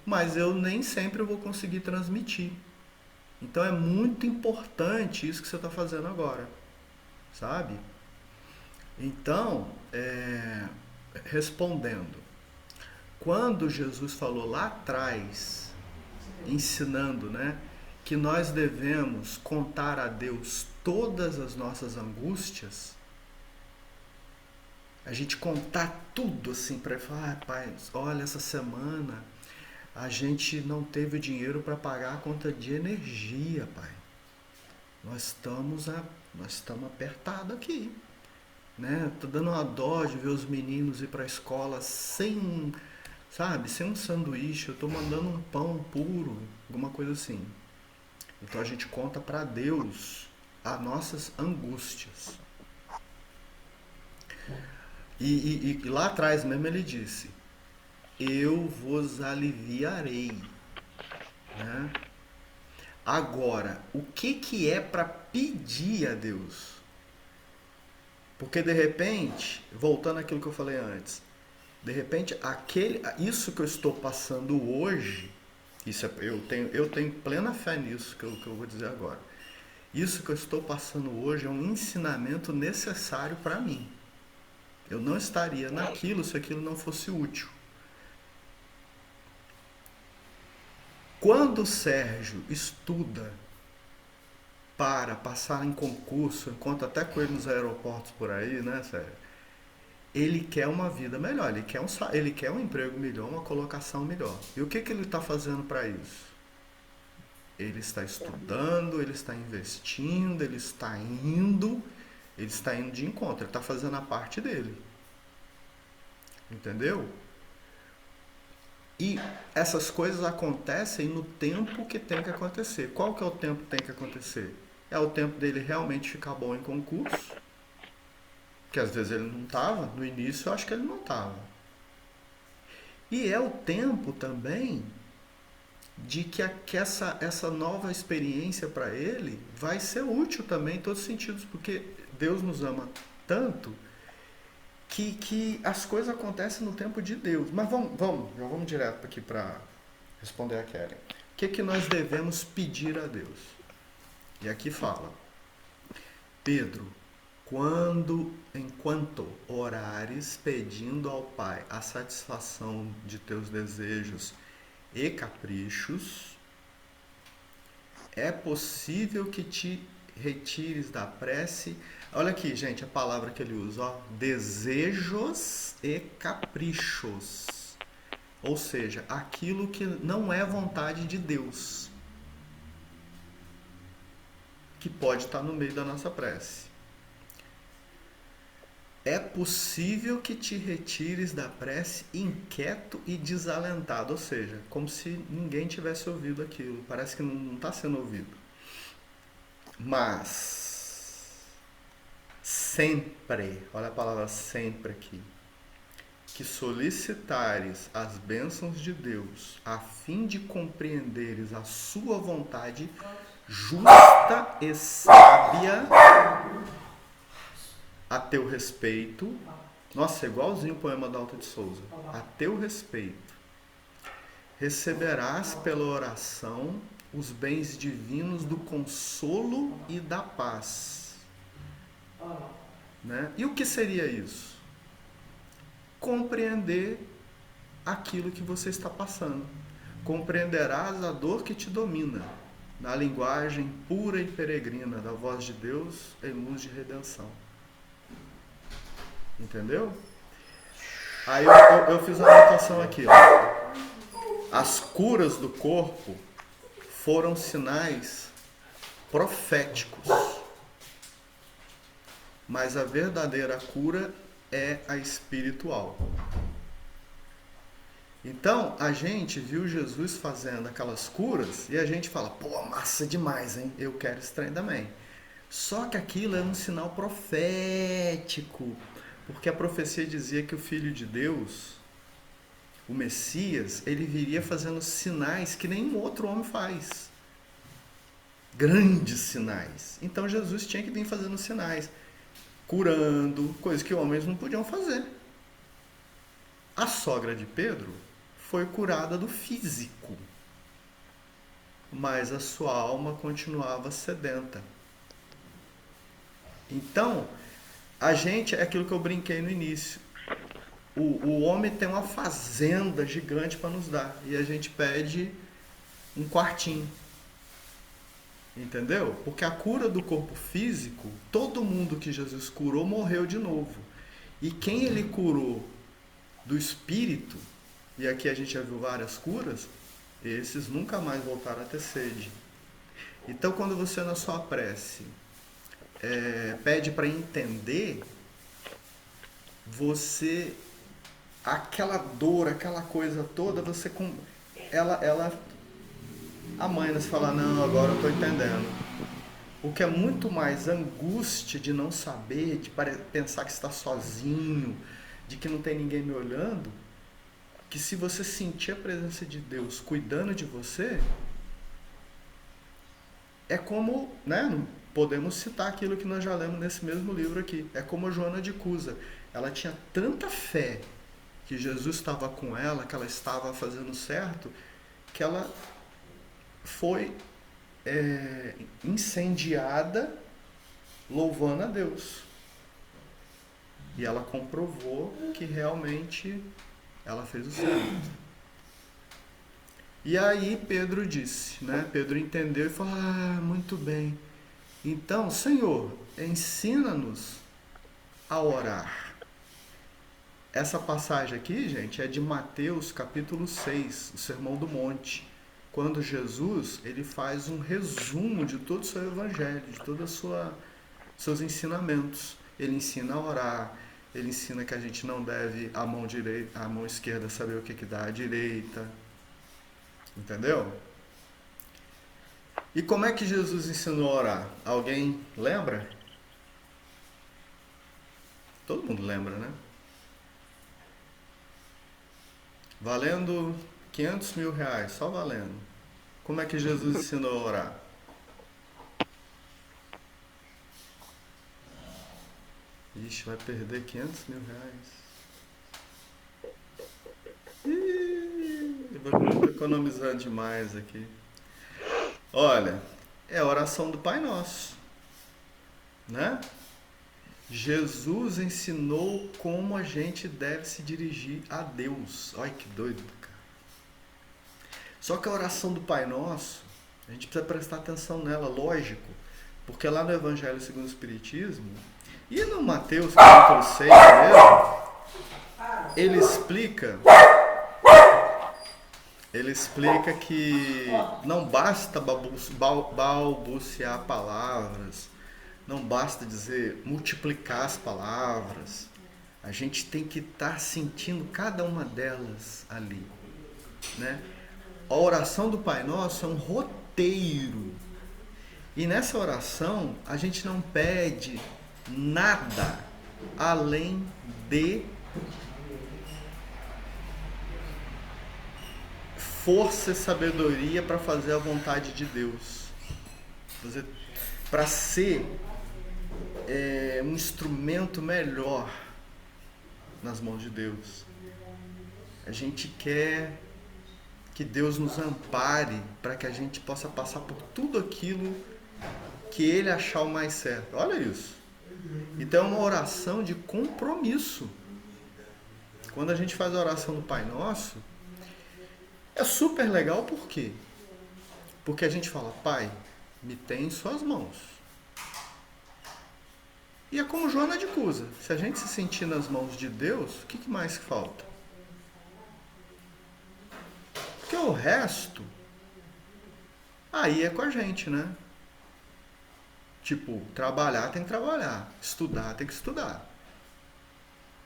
Mas eu nem sempre vou conseguir transmitir. Então é muito importante isso que você está fazendo agora, sabe? Então, respondendo, quando Jesus falou lá atrás, ensinando, né, que nós devemos contar a Deus todas as nossas angústias, a gente contar tudo assim para ele falar, pai, olha, essa semana a gente não teve o dinheiro para pagar a conta de energia, pai. Nós estamos apertados aqui, né? Tô dando uma dó de ver os meninos ir para a escola sem um sanduíche. Eu tô mandando um pão puro, alguma coisa assim. Então a gente conta para Deus as nossas angústias. E lá atrás mesmo ele disse, eu vos aliviarei, né? Agora, o que é para pedir a Deus? Porque de repente, voltando àquilo que eu falei antes, de repente isso que eu estou passando hoje, eu tenho plena fé nisso que eu vou dizer agora. Isso que eu estou passando hoje é um ensinamento necessário para mim. Eu não estaria naquilo se aquilo não fosse útil. Quando o Sérgio estuda para passar em concurso, encontro até com ele nos aeroportos por aí, né, Sérgio? Ele quer uma vida melhor, ele quer um emprego melhor, uma colocação melhor. E o que ele está fazendo para isso? Ele está estudando, ele está investindo, ele está indo de encontro, ele está fazendo a parte dele. Entendeu? E essas coisas acontecem no tempo que tem que acontecer. Qual que é o tempo que tem que acontecer? É o tempo dele realmente ficar bom em concurso. que às vezes ele não estava, no início eu acho que ele não estava. E é o tempo também de que essa nova experiência para ele vai ser útil também em todos os sentidos, porque Deus nos ama tanto que as coisas acontecem no tempo de Deus. Mas já vamos direto aqui para responder a Keren. O que nós devemos pedir a Deus? E aqui fala, Pedro, enquanto orares pedindo ao Pai a satisfação de teus desejos e caprichos, é possível que te retires da prece. Olha aqui, gente, a palavra que ele usa, ó, desejos e caprichos. Ou seja, aquilo que não é vontade de Deus, que pode estar no meio da nossa prece. É possível que te retires da prece inquieto e desalentado, ou seja, como se ninguém tivesse ouvido aquilo, parece que não está sendo ouvido. Mas, sempre, olha a palavra sempre aqui, que solicitares as bênçãos de Deus, a fim de compreenderes a sua vontade justa e sábia a teu respeito. Nossa, é igualzinho o poema da Alta de Souza. A teu respeito, receberás pela oração os bens divinos do consolo e da paz. Né? E o que seria isso? Compreender aquilo que você está passando. Compreenderás a dor que te domina, na linguagem pura e peregrina da voz de Deus em luz de redenção. Entendeu? Aí eu fiz uma anotação aqui, ó. As curas do corpo foram sinais proféticos, mas a verdadeira cura é a espiritual. Então, a gente viu Jesus fazendo aquelas curas e a gente fala, pô, massa demais, hein? Eu quero esse trem também. Só que aquilo era um sinal profético, porque a profecia dizia que o Filho de Deus, o Messias, ele viria fazendo sinais que nenhum outro homem faz. Grandes sinais. Então Jesus tinha que vir fazendo sinais, curando, coisas que homens não podiam fazer. A sogra de Pedro foi curada do físico, mas a sua alma continuava sedenta. Então, a gente, é aquilo que eu brinquei no início, o homem tem uma fazenda gigante para nos dar, e a gente pede um quartinho. Entendeu? Porque a cura do corpo físico, todo mundo que Jesus curou morreu de novo. E quem ele curou do espírito, e aqui a gente já viu várias curas, esses nunca mais voltaram a ter sede. Então, quando você na sua prece pede para entender, você, aquela dor, aquela coisa toda, você a mãe nos fala, não, agora eu estou entendendo. O que é muito mais angústia de não saber, de pensar que está sozinho, de que não tem ninguém me olhando, que se você sentir a presença de Deus cuidando de você, é como, né, podemos citar aquilo que nós já lemos nesse mesmo livro aqui, é como a Joana de Cusa. Ela tinha tanta fé que Jesus estava com ela, que ela estava fazendo certo, que ela foi incendiada louvando a Deus. E ela comprovou que realmente ela fez o certo. E aí Pedro disse, né? Pedro entendeu e falou, muito bem. Então, Senhor, ensina-nos a orar. Essa passagem aqui, gente, é de Mateus capítulo 6, o Sermão do Monte. Quando Jesus, ele faz um resumo de todo o seu evangelho, de todos os seus ensinamentos. Ele ensina a orar, ele ensina que a gente não deve a mão esquerda saber o que dá à direita. Entendeu? E como é que Jesus ensinou a orar? Alguém lembra? Todo mundo lembra, né? Valendo 500 mil reais, só valendo. Como é que Jesus ensinou a orar? Ixi, vai perder 500 mil reais. Eu vou economizar demais aqui. Olha, é a oração do Pai Nosso, né? Jesus ensinou como a gente deve se dirigir a Deus. Olha que doido, cara. Só que a oração do Pai Nosso, a gente precisa prestar atenção nela, lógico. Porque lá no Evangelho segundo o Espiritismo, e no Mateus capítulo 6 mesmo, ele explica que não basta balbuciar palavras, não basta dizer multiplicar as palavras, a gente tem que estar sentindo cada uma delas ali, né? A oração do Pai Nosso é um roteiro, e nessa oração a gente não pede nada além de força e sabedoria para fazer a vontade de Deus, para ser um instrumento melhor nas mãos de Deus. A gente quer que Deus nos ampare para que a gente possa passar por tudo aquilo que Ele achar o mais certo. Olha isso. Então é uma oração de compromisso. Quando a gente faz a oração do Pai Nosso, é super legal, por quê? Porque a gente fala, Pai, me tem em suas mãos. E é como Joana de Cusa. Se a gente se sentir nas mãos de Deus, o que mais que falta? Porque o resto, aí é com a gente, né? Tipo, trabalhar tem que trabalhar, estudar tem que estudar.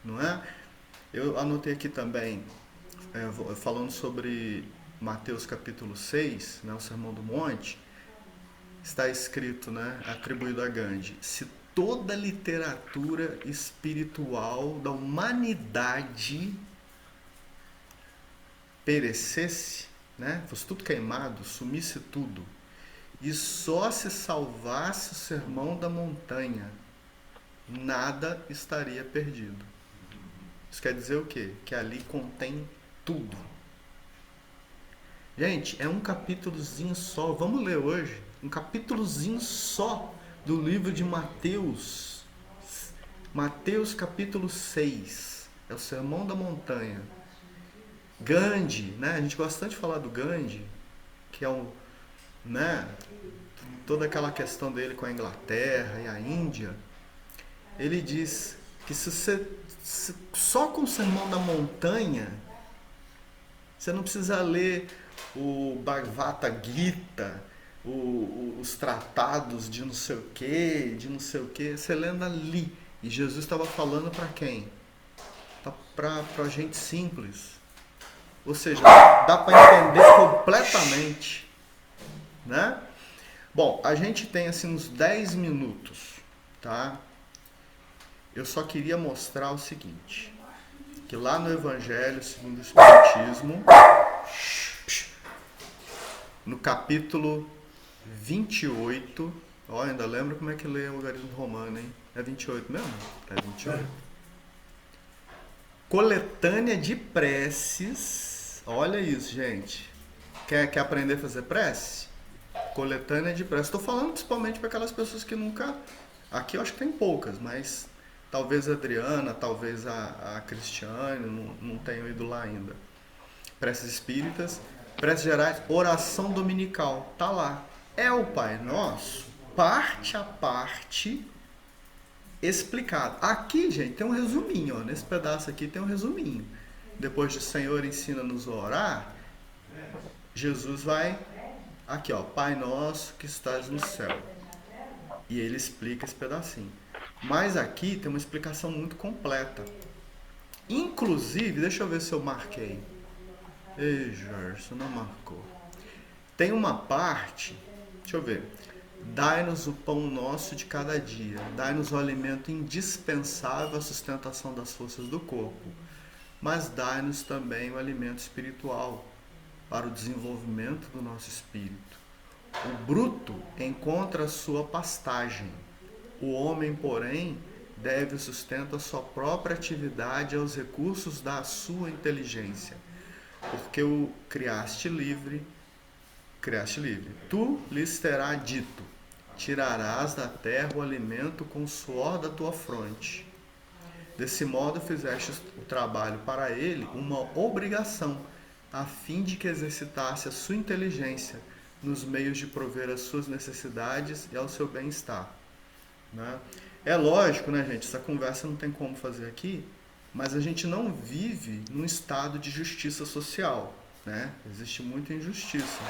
Não é? Eu anotei aqui também, falando sobre Mateus capítulo 6, né, o Sermão do Monte, está escrito, né, atribuído a Gandhi: se toda a literatura espiritual da humanidade perecesse, né, fosse tudo queimado, sumisse tudo, e só se salvasse o Sermão da Montanha, nada estaria perdido. Isso quer dizer o quê? Que ali contém tudo. Gente, é um capítulozinho só. Vamos ler hoje um capítulozinho só do livro de Mateus. Mateus capítulo 6. É o Sermão da Montanha. Gandhi, né? A gente gosta tanto de falar do Gandhi, que é né, toda aquela questão dele com a Inglaterra e a Índia. Ele diz que só com o Sermão da Montanha, você não precisa ler o Bhagavad Gita, os tratados de não sei o que, você lendo ali. E Jesus estava falando para quem? Para gente simples. Ou seja, dá para entender completamente, né? Bom, a gente tem assim uns 10 minutos, tá? Eu só queria mostrar o seguinte, que lá no Evangelho segundo o Espiritismo, no capítulo 28, ainda lembra como é que lê o algarismo romano, hein? É 28 mesmo? É 28. Coletânea de preces, olha isso, gente. Quer aprender a fazer prece? Coletânea de preces. Estou falando principalmente para aquelas pessoas que nunca... Aqui eu acho que tem poucas, mas... Talvez a Adriana, talvez a Cristiane não tenham ido lá ainda. Preces espíritas, preces gerais, oração dominical, tá lá. É o Pai Nosso, parte a parte, explicado. Aqui, gente, tem um resuminho, ó, nesse pedaço aqui tem um resuminho. Depois de Senhor ensina-nos a orar, Jesus vai, aqui ó, Pai Nosso que estás no céu. E ele explica esse pedacinho. Mas aqui tem uma explicação muito completa. Inclusive, deixa eu ver se eu marquei. Ei, Jorge, você não marcou. Tem uma parte, deixa eu ver. Dai-nos o pão nosso de cada dia. Dai-nos o alimento indispensável à sustentação das forças do corpo. Mas dai-nos também o alimento espiritual para o desenvolvimento do nosso espírito. O bruto encontra a sua pastagem. O homem, porém, deve o sustento à sua própria atividade e aos recursos da sua inteligência. Porque o criaste livre. Tu lhes terá dito: tirarás da terra o alimento com o suor da tua fronte. Desse modo fizeste o trabalho para ele uma obrigação, a fim de que exercitasse a sua inteligência nos meios de prover às suas necessidades e ao seu bem-estar. Né? É lógico, né, gente? Essa conversa não tem como fazer aqui, mas a gente não vive num estado de justiça social. Né? Existe muita injustiça,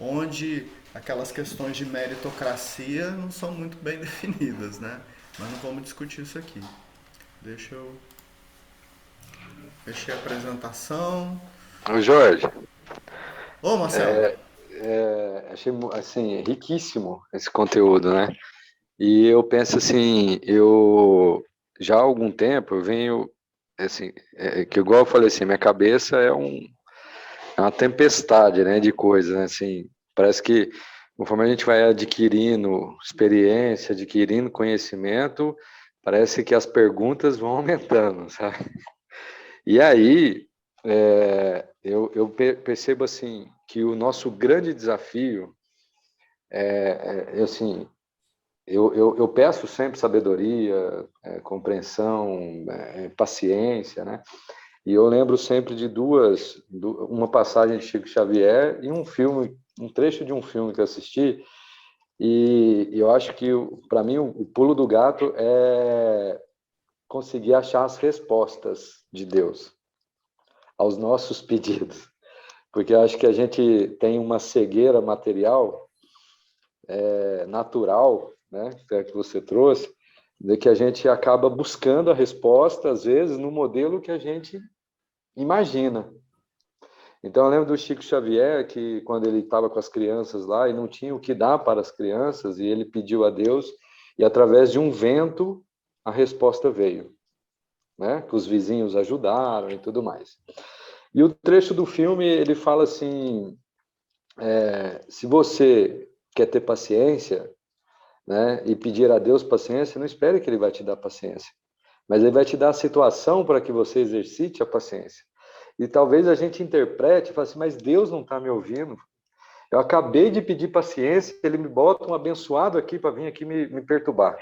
onde aquelas questões de meritocracia não são muito bem definidas, né? Mas não vamos discutir isso aqui. Deixa eu fechar a apresentação. Ô Jorge, Ô, Marcelo. achei assim, riquíssimo esse conteúdo, né? E eu penso assim, eu já há algum tempo eu venho, assim, que igual eu falei assim, minha cabeça é uma tempestade, né, de coisas, né? Assim, parece que conforme a gente vai adquirindo experiência, adquirindo conhecimento, parece que as perguntas vão aumentando, sabe? E aí, eu percebo assim que o nosso grande desafio assim, eu peço sempre sabedoria, compreensão, paciência, né? E eu lembro sempre de uma passagem de Chico Xavier e um trecho de um filme que eu assisti, e eu acho que, para mim, o pulo do gato é conseguir achar as respostas de Deus aos nossos pedidos. Porque eu acho que a gente tem uma cegueira material, natural, né, que você trouxe, de que a gente acaba buscando a resposta, às vezes, no modelo que a gente imagina. Então, eu lembro do Chico Xavier, que quando ele estava com as crianças lá, e não tinha o que dar para as crianças, e ele pediu a Deus, e através de um vento, a resposta veio, né? Que os vizinhos ajudaram e tudo mais. E o trecho do filme, ele fala assim, se você quer ter paciência, né, e pedir a Deus paciência, não espere que ele vai te dar paciência, mas ele vai te dar a situação para que você exercite a paciência. E talvez a gente interprete e fale assim, mas Deus não está me ouvindo. Eu acabei de pedir paciência, ele me bota um abençoado aqui para vir aqui me perturbar.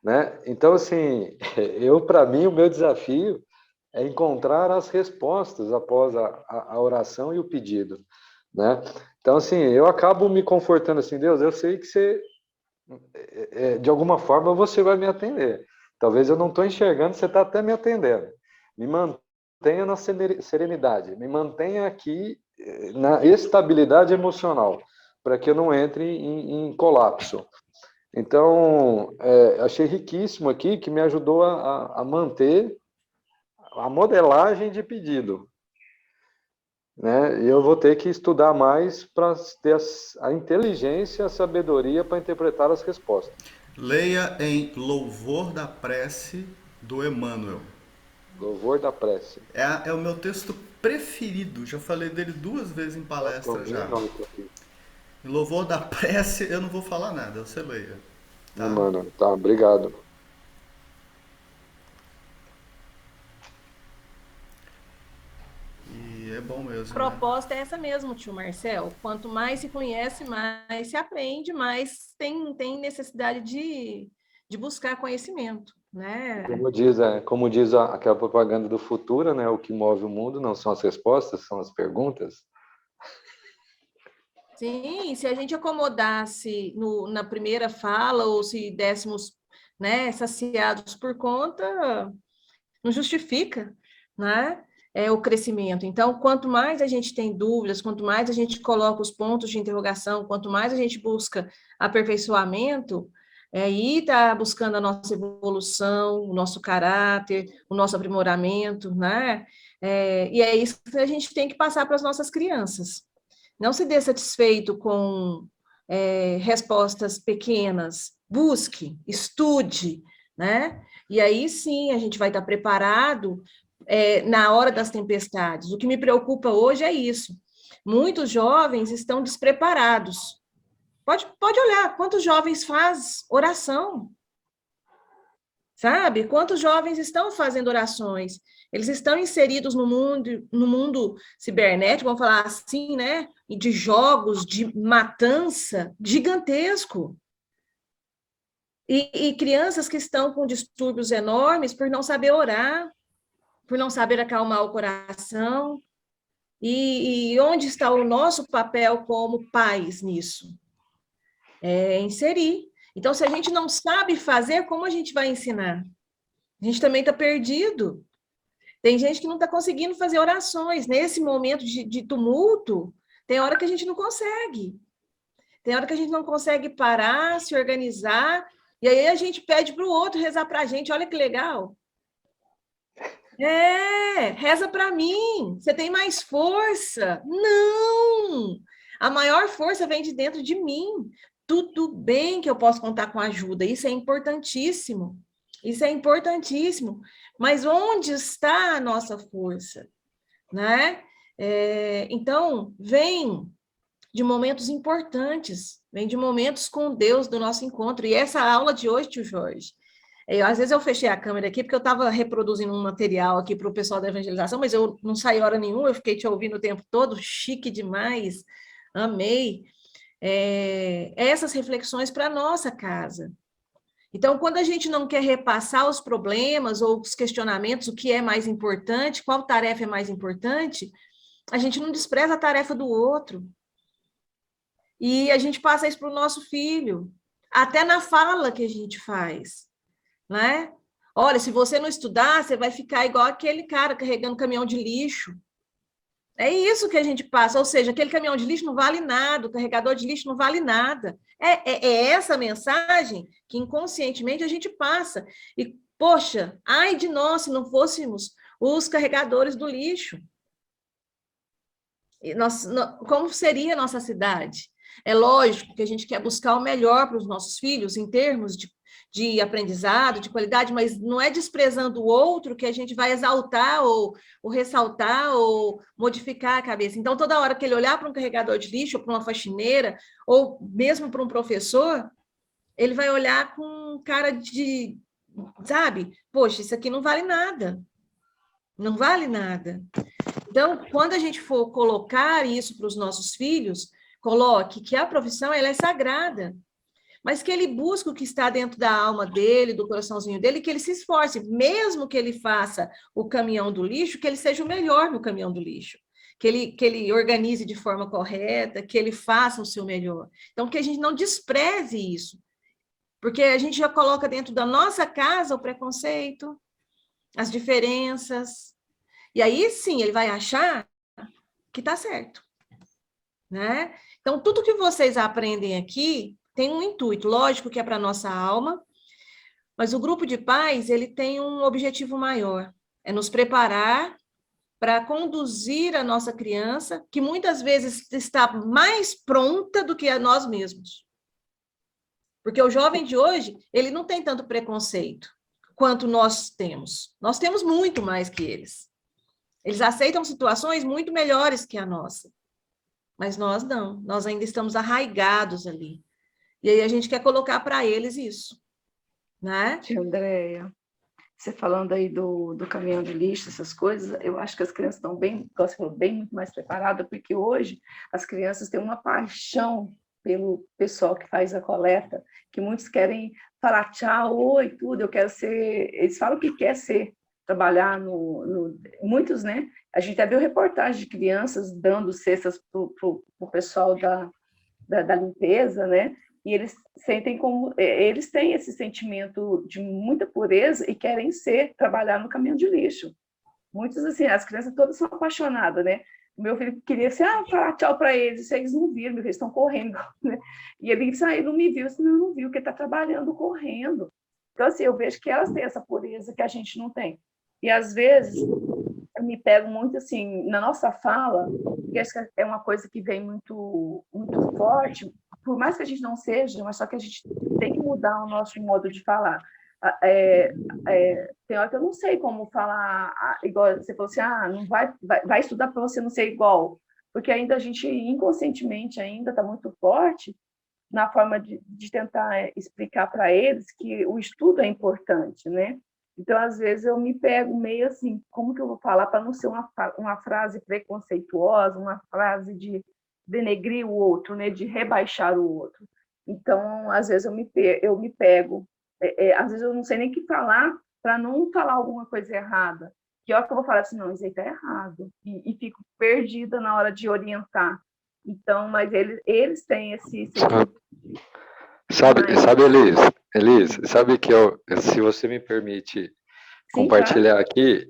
Né? Então, assim, para mim, o meu desafio é encontrar as respostas após a oração e o pedido. Né? Então, assim, eu acabo me confortando assim, Deus, eu sei que você, de alguma forma, você vai me atender. Talvez eu não estou enxergando, você está até me atendendo. Me mantenha na serenidade, me mantenha aqui na estabilidade emocional, para que eu não entre em colapso. Então, achei riquíssimo aqui, que me ajudou a manter a modelagem de pedido. Né? E eu vou ter que estudar mais para ter a inteligência, a sabedoria para interpretar as respostas. Leia em Louvor da Prece, do Emmanuel. Louvor da Prece. É o meu texto preferido, já falei dele 2 vezes em palestra já. Em Louvor da Prece, eu não vou falar nada, você leia. Tá? Mano, tá, obrigado. E é bom mesmo. A proposta é essa mesmo, tio Marcel. Quanto mais se conhece, mais se aprende, mais tem necessidade de buscar conhecimento. Né? Como diz aquela propaganda do Futura, né? O que move o mundo não são as respostas, são as perguntas. Sim, se a gente acomodasse na primeira fala, ou se dessemos, né, saciados por conta, não justifica, né, o crescimento. Então, quanto mais a gente tem dúvidas, quanto mais a gente coloca os pontos de interrogação, quanto mais a gente busca aperfeiçoamento, aí está buscando a nossa evolução, o nosso caráter, o nosso aprimoramento, né? E é isso que a gente tem que passar para as nossas crianças. Não se dê satisfeito com respostas pequenas, busque, estude, né? E aí sim a gente vai estar preparado na hora das tempestades. O que me preocupa hoje é isso. Muitos jovens estão despreparados. Pode olhar quantos jovens faz oração, sabe? Quantos jovens estão fazendo orações? Eles estão inseridos no mundo cibernético, vamos falar assim, né? E de jogos, de matança gigantesco. E crianças que estão com distúrbios enormes por não saber orar, por não saber acalmar o coração. E onde está o nosso papel como pais nisso? É inserir. Então, se a gente não sabe fazer, como a gente vai ensinar? A gente também está perdido. Tem gente que não está conseguindo fazer orações. Nesse momento de tumulto, tem hora que a gente não consegue. Tem hora que a gente não consegue parar, se organizar, e aí a gente pede para o outro rezar para a gente. Olha que legal. Reza para mim. Você tem mais força. Não! A maior força vem de dentro de mim. Tudo bem que eu posso contar com ajuda. Isso é importantíssimo. Isso é importantíssimo. Mas onde está a nossa força? Né? Então, vem de momentos importantes, vem de momentos com Deus do nosso encontro. E essa aula de hoje, tio Jorge, às vezes eu fechei a câmera aqui porque eu estava reproduzindo um material aqui para o pessoal da evangelização, mas eu não saí hora nenhuma, eu fiquei te ouvindo o tempo todo, chique demais, amei. Essas reflexões para a nossa casa. Então, quando a gente não quer repassar os problemas ou os questionamentos, o que é mais importante, qual tarefa é mais importante, a gente não despreza a tarefa do outro. E a gente passa isso para o nosso filho, até na fala que a gente faz, né? Olha, se você não estudar, você vai ficar igual aquele cara carregando caminhão de lixo. É isso que a gente passa, ou seja, aquele caminhão de lixo não vale nada, o carregador de lixo não vale nada. É essa mensagem que inconscientemente a gente passa. E, poxa, ai de nós se não fôssemos os carregadores do lixo. E como seria a nossa cidade? É lógico que a gente quer buscar o melhor para os nossos filhos em termos de aprendizado, de qualidade, mas não é desprezando o outro que a gente vai exaltar ou ressaltar ou modificar a cabeça. Então, toda hora que ele olhar para um carregador de lixo, ou para uma faxineira, ou mesmo para um professor, ele vai olhar com cara de, sabe? Poxa, isso aqui não vale nada. Não vale nada. Então, quando a gente for colocar isso para os nossos filhos, coloque que a profissão ela é sagrada, mas que ele busque o que está dentro da alma dele, do coraçãozinho dele, que ele se esforce, mesmo que ele faça o caminhão do lixo, que ele seja o melhor no caminhão do lixo, que ele organize de forma correta, que ele faça o seu melhor. Então, que a gente não despreze isso, porque a gente já coloca dentro da nossa casa o preconceito, as diferenças, e aí sim ele vai achar que está certo, né? Então, tudo que vocês aprendem aqui tem um intuito, lógico que é para a nossa alma, mas o grupo de pais, ele tem um objetivo maior, é nos preparar para conduzir a nossa criança, que muitas vezes está mais pronta do que a nós mesmos. Porque o jovem de hoje, ele não tem tanto preconceito quanto nós temos. Nós temos muito mais que eles. Eles aceitam situações muito melhores que a nossa. Mas nós não, nós ainda estamos arraigados ali. E aí a gente quer colocar para eles isso, né? Tia Andréia, você falando aí do caminhão de lixo, essas coisas, eu acho que as crianças estão bem, como você falou, bem muito mais preparadas, porque hoje as crianças têm uma paixão pelo pessoal que faz a coleta, que muitos querem falar tchau, oi, tudo, eu quero ser... Eles falam que quer ser, trabalhar muitos, né? A gente até viu reportagem de crianças dando cestas para o pessoal da limpeza, né? E eles sentem como... Eles têm esse sentimento de muita pureza e querem trabalhar no caminhão de lixo. Muitos, assim, as crianças todas são apaixonadas, né? O meu filho queria assim, falar tchau para eles, e eles não viram, eles estão correndo, né? E ele disse, ele não me viu, eu disse, não viu, porque ele está trabalhando, correndo. Então, assim, eu vejo que elas têm essa pureza que a gente não tem. E, às vezes, eu me pego muito, assim, na nossa fala, que acho que é uma coisa que vem muito, muito forte, por mais que a gente não seja, mas só que a gente tem que mudar o nosso modo de falar. Tem hora que eu não sei como falar, igual você falou assim, não vai estudar para você não ser igual, porque ainda a gente inconscientemente ainda está muito forte na forma de tentar explicar para eles que o estudo é importante, né? Então, às vezes, eu me pego meio assim, como que eu vou falar para não ser uma frase preconceituosa, uma frase de denegrir o outro, né? De rebaixar o outro. Então, às vezes, eu me pego. Às vezes, eu não sei nem o que falar para não falar alguma coisa errada. Que hora que eu vou falar assim, não, isso aí está errado. E fico perdida na hora de orientar. Então, mas eles têm esse Sabe, Elis, sabe que se você me permite compartilhar aqui,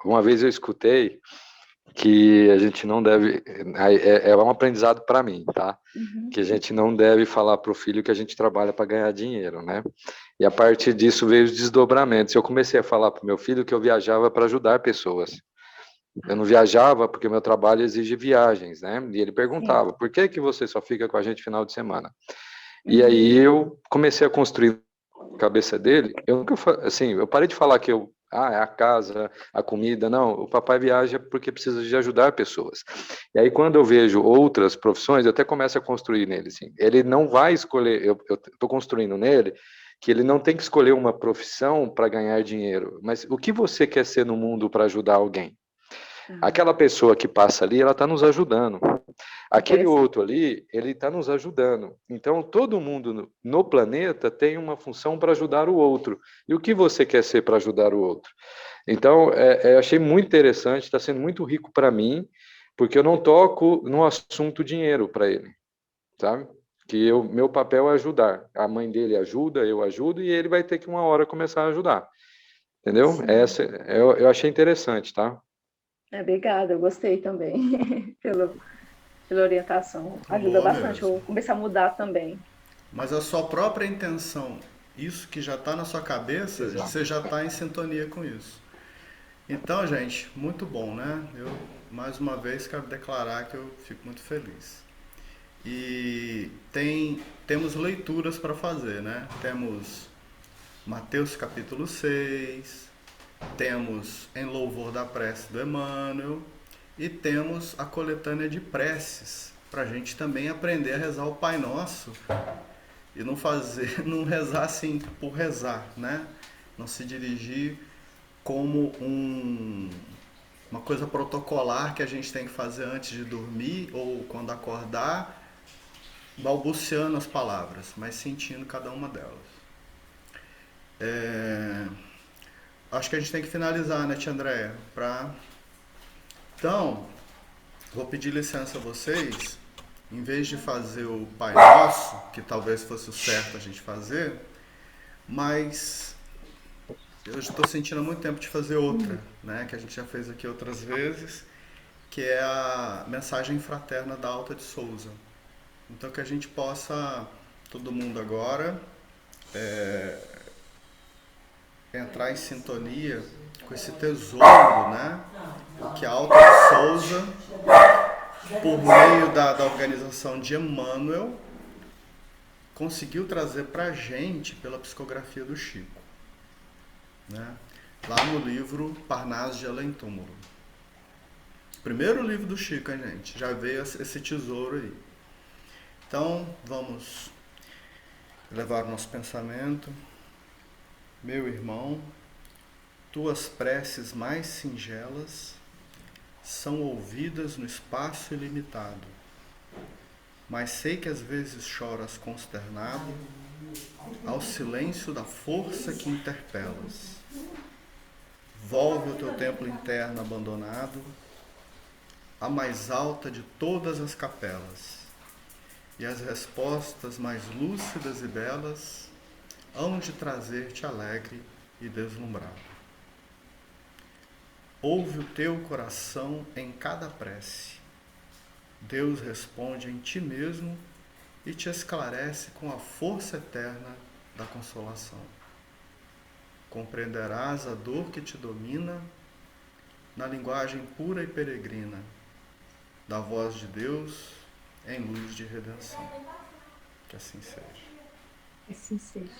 uma vez eu escutei que a gente não deve, é um aprendizado para mim, tá? Uhum. Que a gente não deve falar para o filho que a gente trabalha para ganhar dinheiro, né? E a partir disso veio os desdobramentos. Eu comecei a falar para o meu filho que eu viajava para ajudar pessoas. Eu não viajava porque meu trabalho exige viagens, né? E ele perguntava, por que você só fica com a gente final de semana? E aí eu comecei a construir na cabeça dele. Eu nunca, assim, eu parei de falar que é a casa, a comida. Não, o papai viaja porque precisa de ajudar pessoas. E aí quando eu vejo outras profissões, eu até começo a construir nele, assim. Ele não vai escolher, eu estou construindo nele que ele não tem que escolher uma profissão para ganhar dinheiro, mas o que você quer ser no mundo para ajudar alguém? Aquela pessoa que passa ali, ela está nos ajudando. Aquele outro ali, ele está nos ajudando. Então, todo mundo no planeta tem uma função para ajudar o outro. E o que você quer ser para ajudar o outro? Então, eu achei muito interessante, está sendo muito rico para mim, porque eu não toco no assunto dinheiro para ele, sabe? Que meu papel é ajudar. A mãe dele ajuda, eu ajudo, e ele vai ter que uma hora começar a ajudar. Entendeu? Eu achei interessante, tá? Obrigada, eu gostei também pela orientação. Ajuda bastante, eu vou começar a mudar também. Mas a sua própria intenção, isso que já está na sua cabeça, você já está em sintonia com isso. Então, gente, muito bom, né? Eu, mais uma vez, quero declarar que eu fico muito feliz. E temos leituras para fazer, né? Temos Mateus capítulo 6, temos Em Louvor da Prece do Emmanuel e temos a coletânea de preces, para a gente também aprender a rezar o Pai Nosso e não rezar assim por rezar, né? Não se dirigir como uma coisa protocolar que a gente tem que fazer antes de dormir ou quando acordar, balbuciando as palavras, mas sentindo cada uma delas. Acho que a gente tem que finalizar, né, tia Andréia? Então, vou pedir licença a vocês, em vez de fazer o Pai Nosso, que talvez fosse o certo a gente fazer, mas eu estou sentindo há muito tempo de fazer outra, né, que a gente já fez aqui outras vezes, que é a mensagem fraterna da Alta de Souza. Então que a gente possa, todo mundo agora, entrar em sintonia com esse tesouro, né? Que a Alta de Souza, por meio da organização de Emmanuel, conseguiu trazer para a gente pela psicografia do Chico, né? Lá no livro Parnaso de Além Túmulo. Primeiro livro do Chico, hein, gente? Já veio esse tesouro aí. Então, vamos levar o nosso pensamento. Meu irmão, tuas preces mais singelas são ouvidas no espaço ilimitado, mas sei que às vezes choras consternado ao silêncio da força que interpelas. Volve o teu templo interno abandonado, a mais alta de todas as capelas, e as respostas mais lúcidas e belas hão de trazer-te alegre e deslumbrado. Ouve o teu coração em cada prece. Deus responde em ti mesmo e te esclarece com a força eterna da consolação. Compreenderás a dor que te domina na linguagem pura e peregrina da voz de Deus em luz de redenção. Que assim seja. Assim seja.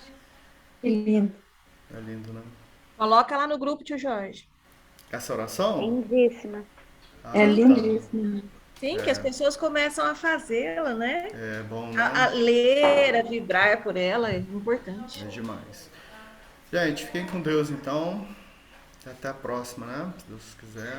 Que lindo. É lindo, né? Coloca lá no grupo, tio Jorge. Essa oração? Lindíssima. Ah, É tá. lindíssimo. Sim, que as pessoas começam a fazê-la, né? É bom, A né? ler, a vibrar por ela, é importante. É demais. Gente, fiquem com Deus então. Até a próxima, né? Se Deus quiser.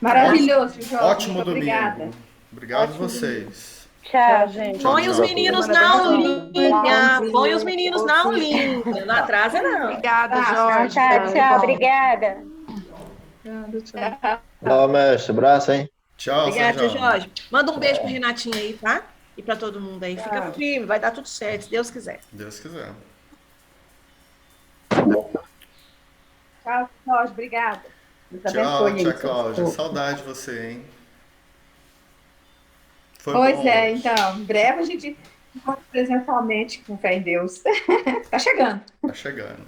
Maravilhoso, Jorge. Ótimo Muito domingo. Obrigada. Obrigado a Ótimo vocês. Tchau, Tchau. gente. Tchau, Põe os tchau. meninos Semana na abençoada. aulinha. Põe os meninos na aulinha. Não atrasa, não. Obrigada, Tá, Jorge. Tchau, Foi tchau. bom. Obrigada. Tchau. Ó, mestre, abraço, hein? Tchau, Obrigada, tio Sérgio. Jorge. Manda um beijo pro Renatinho aí, tá? E para todo mundo aí. Fica Tchau. firme, vai dar tudo certo, se Deus quiser. Deus quiser. Tchau, Jorge. Obrigada. Deus Tchau, abençoe aí tia seus Cláudia. povos. Saudade de você, hein? Foi Pois bom é, hoje. então, em breve a gente encontra presencialmente com fé em Deus. Tá chegando. Tá chegando.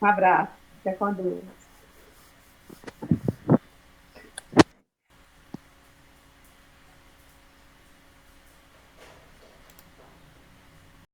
Um abraço. Até quando